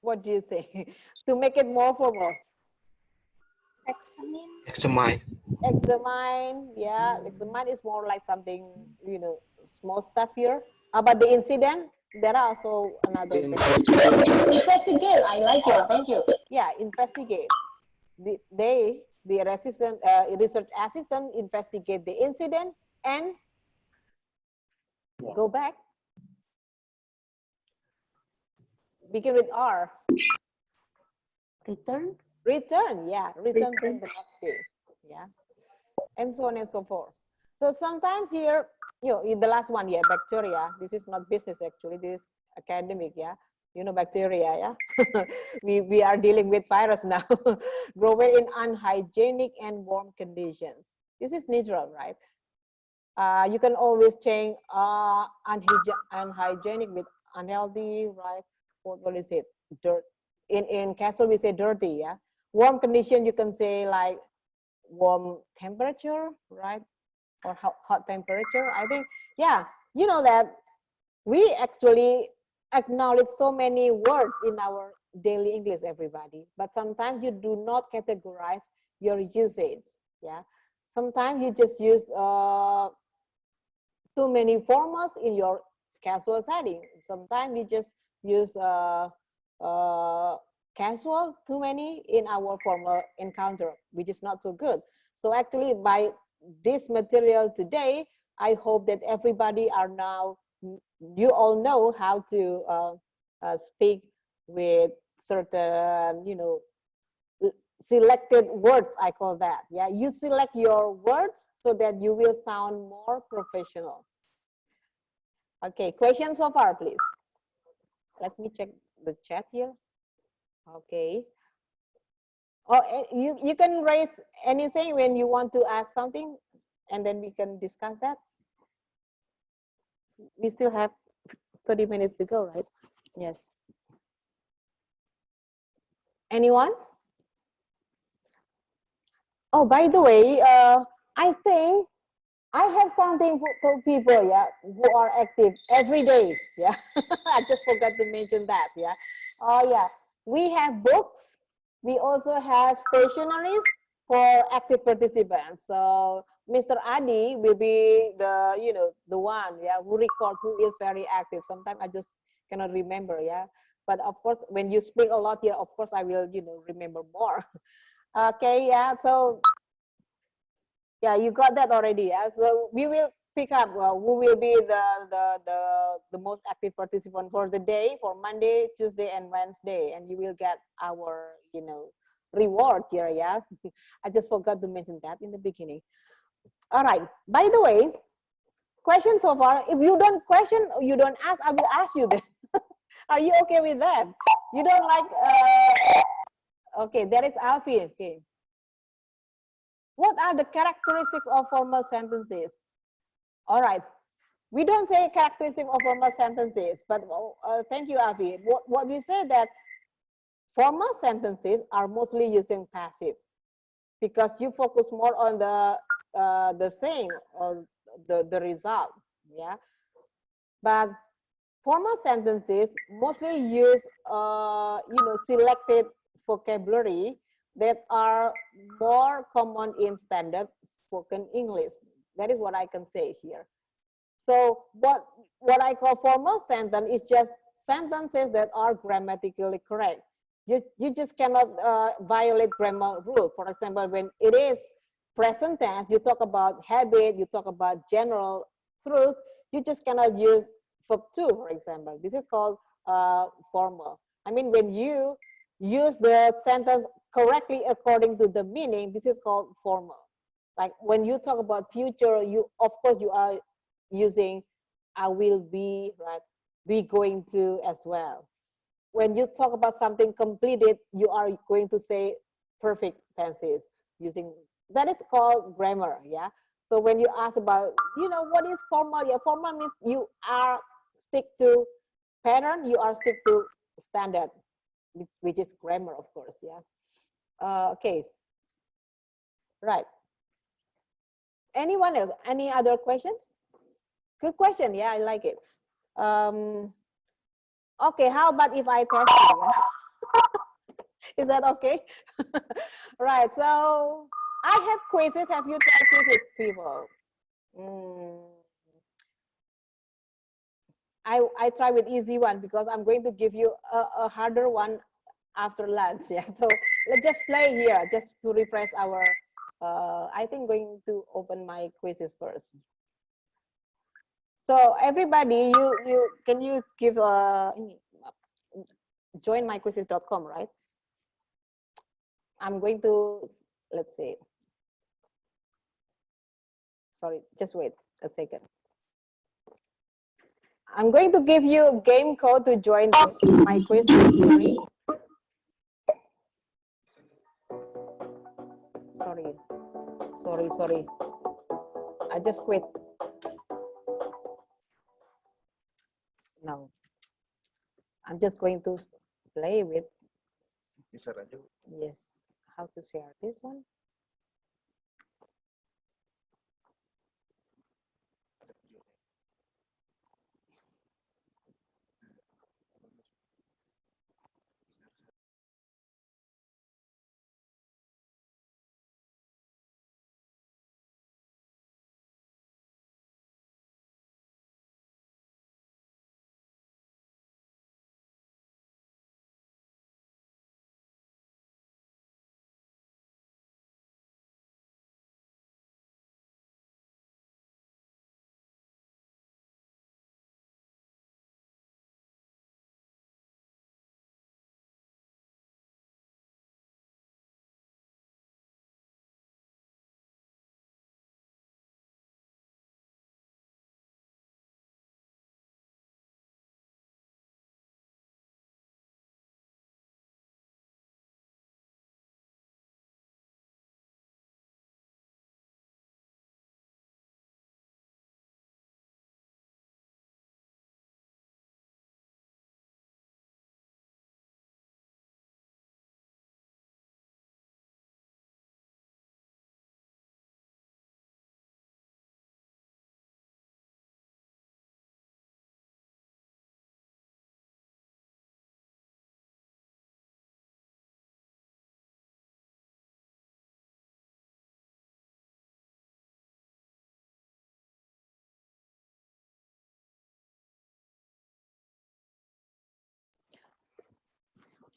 What do you say? To make it more formal. Examine. Examine, yeah. Examine is more like something, you know, small stuff here. About the incident, there are also another investigate. I like it. Thank you. Yeah, investigate. The research assistant investigate the incident and go back. Begin with R. Return. Return, yeah. Return to the next day. Yeah. And so on and so forth. So sometimes here, you know, in the last one, yeah, bacteria. This is not business actually. This is academic, yeah. You know, bacteria, yeah. we are dealing with virus now. Growing in unhygienic and warm conditions. This is natural, right? You can always change unhygienic with unhealthy, right? What is it? Dirt. In casual we say dirty, yeah. Warm condition you can say like warm temperature, right? Or hot temperature. I think, yeah, you know that we actually acknowledge so many words in our daily English, everybody, but sometimes you do not categorize your usage, yeah. Sometimes you just use too many formals in your casual setting. Sometimes we just use casual too many in our formal encounter, which is not so good. So actually by this material today, I hope that everybody are now, you all know how to speak with certain, you know, selected words, I call that. Yeah, you select your words so that you will sound more professional. Okay, questions so far, please. Let me check the chat here. Okay. Oh, you can raise anything when you want to ask something, and then we can discuss that. We still have 30 minutes to go, right? Yes. Anyone? Oh, by the way, I think I have something for people, yeah, who are active every day, yeah. I just forgot to mention that, yeah. Oh, yeah. We have books. We also have stationaries for active participants. So Mr. Adi will be the, you know, the one, yeah, who record who is very active. Sometimes I just cannot remember, yeah. But of course, when you speak a lot here, of course, I will, you know, remember more. Okay, yeah. So yeah, you got that already. Yeah? So we will pick up who will be the most active participant for the day, for Monday, Tuesday, and Wednesday, and you will get our, you know, reward here. Yeah, I just forgot to mention that in the beginning. All right. By the way, question so far. If you don't question, you don't ask, I will ask you then. Are you okay with that? You don't like? Okay, there is Alfie. Okay. What are the characteristics of formal sentences? All right. We don't say characteristic of formal sentences, but thank you, Avi. What we say that formal sentences are mostly using passive because you focus more on the thing or the result, yeah. But formal sentences mostly use you know, selected vocabulary that are more common in standard spoken English. That is what I can say here. So what I call formal sentence is just sentences that are grammatically correct. You just cannot violate grammar rule. For example, when it is present tense, you talk about habit, you talk about general truth, you just cannot use verb to, for example. This is called formal. I mean, when you use the sentence correctly according to the meaning, this is called formal. Like when you talk about future, you, of course, you are using I will be, right? Be going to as well. When you talk about something completed, you are going to say perfect tenses using, that is called grammar, yeah? So when you ask about, you know, what is formal? Yeah, formal means you are stick to pattern, you are stick to standard, which is grammar, of course. Yeah. Okay. Right. Anyone else? Any other questions? Good question. Yeah, I like it. Okay, how about if I test you? Yeah? Is that okay? Right. So I have quizzes. Have you tried quizzes, people? I try with easy one because I'm going to give you a harder one after lunch. Yeah. So let's just play here just to refresh our. I think going to open my quizzes first. So everybody, can you give join myquizzes.com, right? I'm going to, let's see. Sorry, just wait a second. I'm going to give you a game code to join my quiz. Sorry. I just quit. No. I'm just going to play with. Yes. How to share this one?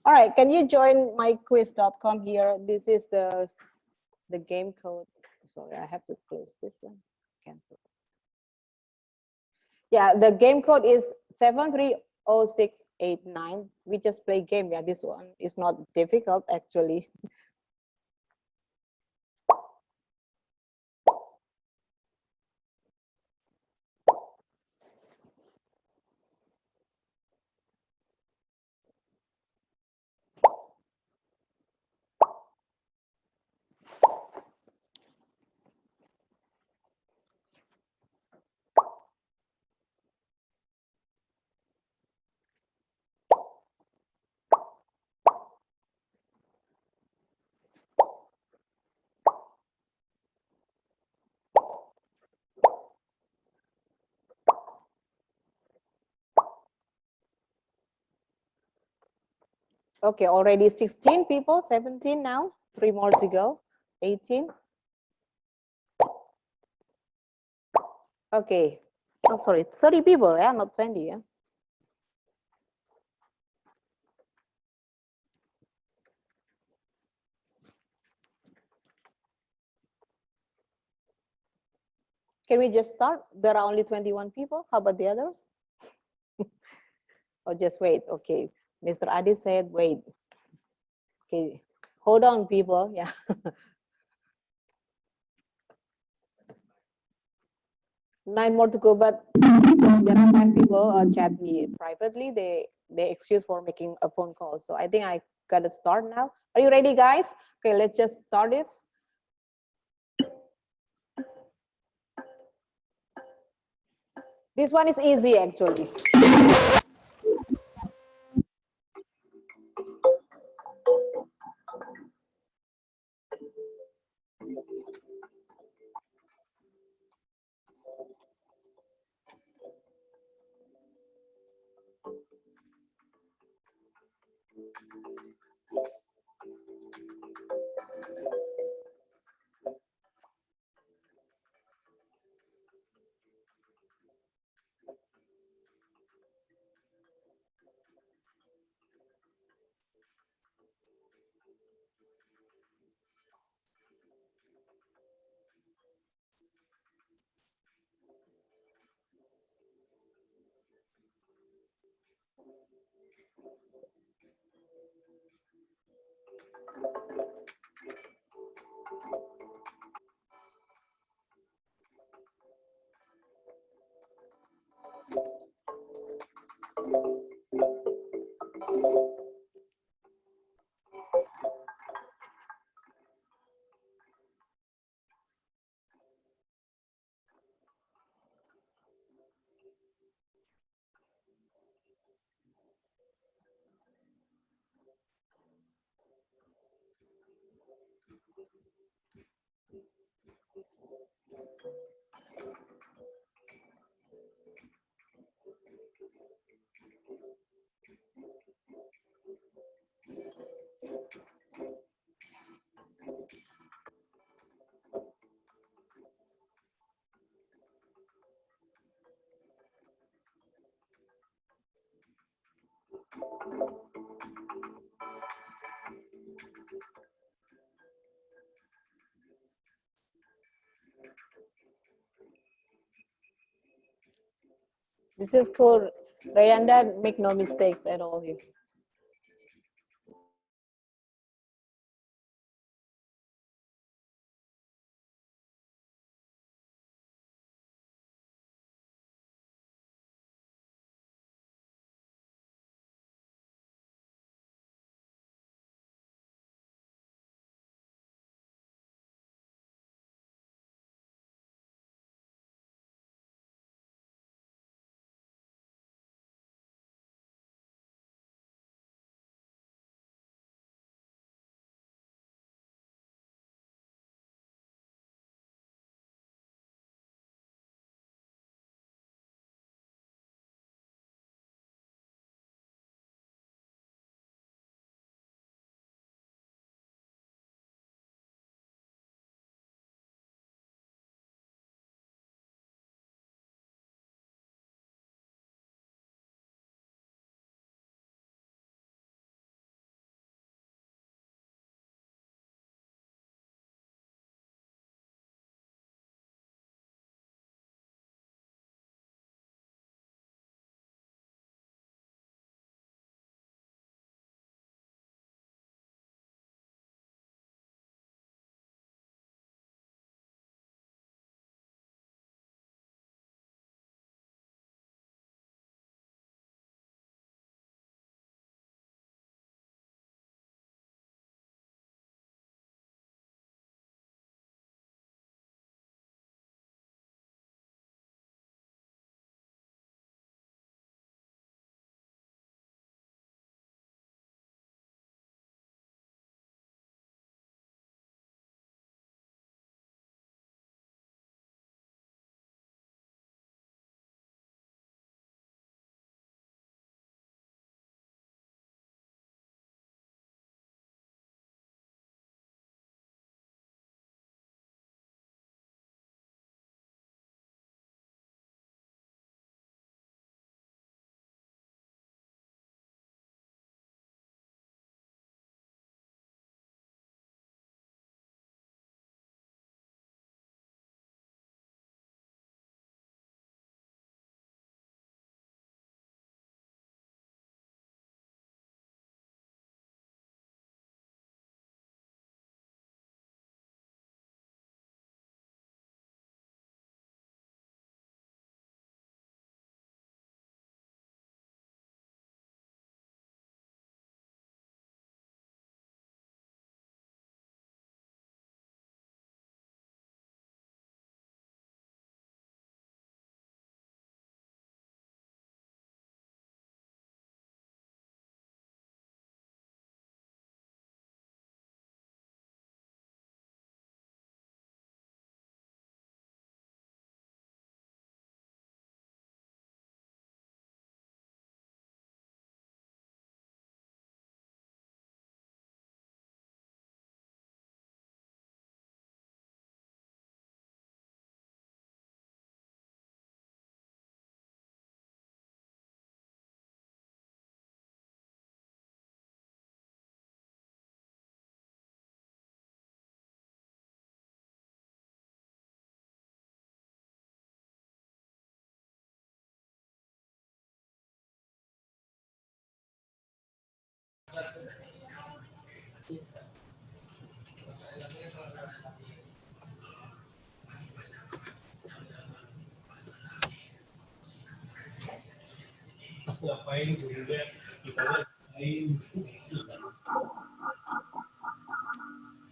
All right, can you join myquiz.com here? This is the game code. Sorry, I have to close this one. Cancel. Yeah, the game code is 730689. We just play game. Yeah, this one is not difficult actually. Okay, already 16 people, 17 now, 3 more to go, 18. Okay, oh sorry, 30 people, yeah, not 20, yeah. Can we just start? There are only 21 people, how about the others? Oh, just wait, okay. Mr. Adi said, wait. Okay, hold on people, yeah. 9 more to go, but there are 5 people chat me privately. They excuse for making a phone call. So I think I gotta start now. Are you ready, guys? Okay, let's just start it. This one is easy actually. This is cool. Rayanda, make no mistakes at all here.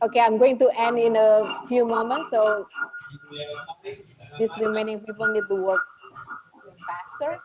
Okay, I'm going to end in a few moments, so these remaining people need to work faster.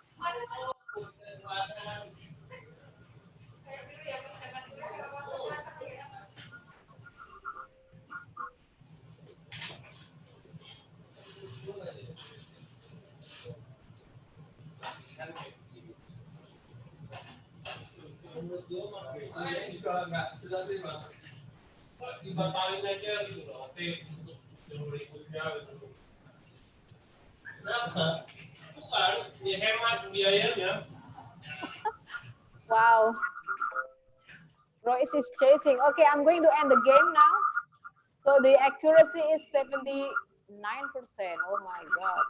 Wow, Royce is chasing. Okay, I'm going to end the game now. So the accuracy is 79%. Oh my God.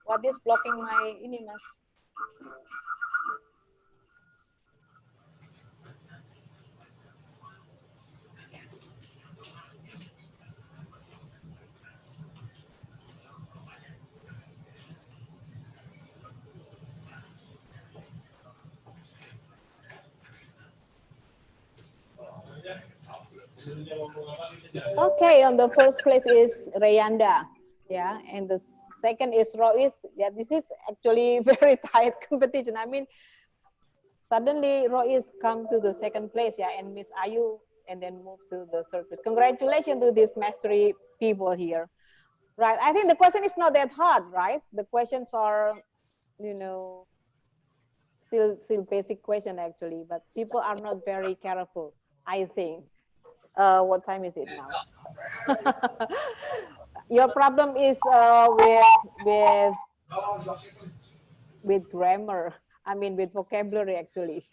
What is blocking my ini, Mas? Okay, on the first place is Rayanda. Yeah, and the second is Royce. Yeah, this is actually very tight competition. I mean, suddenly Royce come to the second place, yeah, and Miss Ayu, and then move to the third place. Congratulations to these mastery people here. Right, I think the question is not that hard, right? The questions are, you know, still basic question actually, but people are not very careful, I think. What time is it now? Your problem is with grammar. I mean, with vocabulary actually.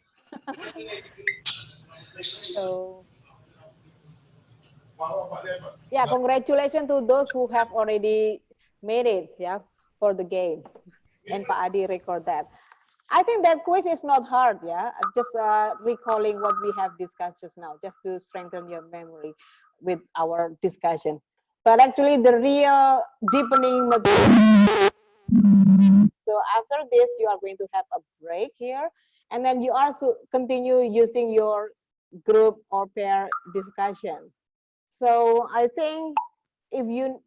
So yeah, congratulations to those who have already made it, yeah, for the game. And Pak Adi record that. I think that quiz is not hard, yeah. Just recalling what we have discussed just now, just to strengthen your memory with our discussion. But actually, the real deepening material. So after this, you are going to have a break here, and then you also continue using your group or pair discussion. So I think if you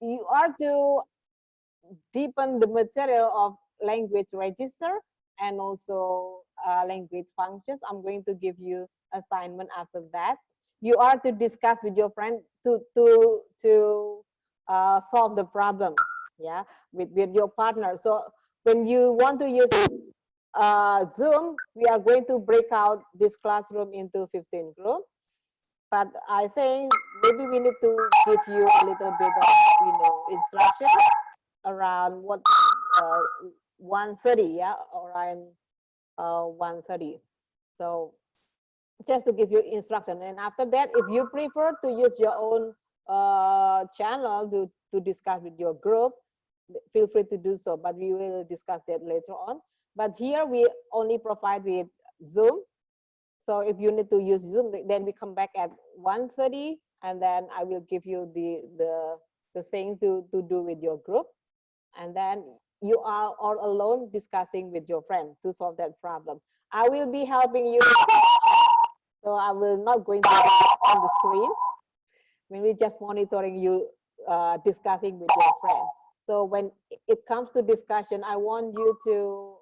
you are to deepen the material of language register and also language functions, I'm going to give you assignment after that. You are to discuss with your friend to solve the problem, yeah, with your partner. So when you want to use Zoom, we are going to break out this classroom into 15 groups. But I think maybe we need to give you a little bit of, instruction around what 1:30, yeah, around 1:30. So just to give you instruction, and after that, if you prefer to use your own channel to discuss with your group, feel free to do so. But we will discuss that later on. But here we only provide with Zoom. So if you need to use Zoom, then we come back at 1:30, and then I will give you the thing to do with your group. And then you are all alone discussing with your friend to solve that problem. I will be helping you. So I will not going to be on the screen. Maybe just monitoring you discussing with your friend. So when it comes to discussion, I want you to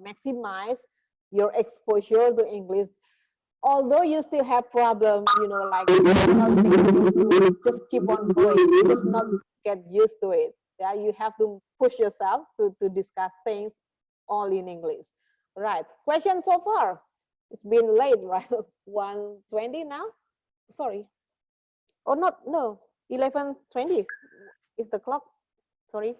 maximize your exposure to English. Although you still have problems, like just keep on going, just not get used to it. Yeah, you have to push yourself to discuss things all in English. Right, question so far? It's been late, right? 1:20 now? Sorry. Or not, no, 11:20 is the clock, sorry.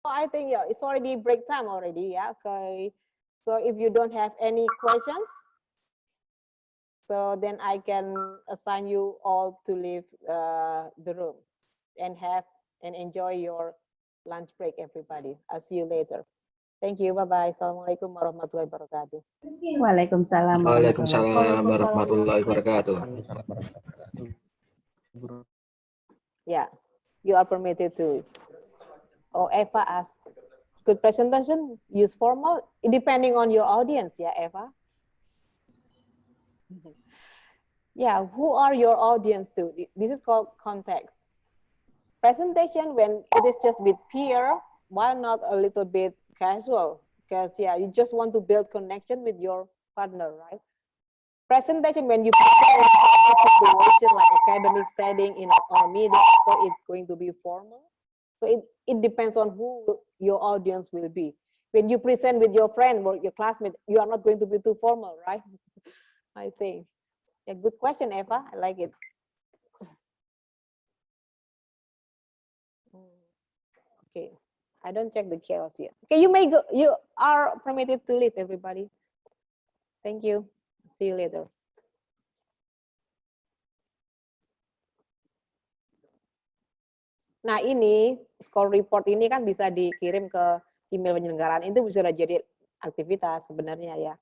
I think, yeah, it's already break time already, yeah, okay. So if you don't have any questions, so then I can assign you all to leave the room and enjoy your lunch break, everybody. I'll see you later. Thank you. Bye-bye. Assalamualaikum warahmatullahi wabarakatuh. Waalaikumsalam. Waalaikumsalam warahmatullahi wabarakatuh. Yeah, you are permitted to. Oh, Eva asked, good presentation, use formal, depending on your audience, yeah, Eva? Yeah, who are your audience to? This is called context. Presentation, when it is just with peer, why not a little bit casual? Because yeah, you just want to build connection with your partner, right? Presentation, when you present in a situation like academic setting in a meeting, so it's going to be formal. So it depends on who your audience will be. When you present with your friend or your classmate, you are not going to be too formal, right? I think. Yeah, good question, Eva. I like it. Okay, I don't check the chaos here. Okay, you may go. You are permitted to leave, everybody. Thank you. See you later. Nah, ini score report ini kan bisa dikirim ke email penyelenggaraan, itu bisa jadi aktivitas sebenarnya ya.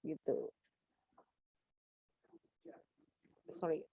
Gitu. Sorry.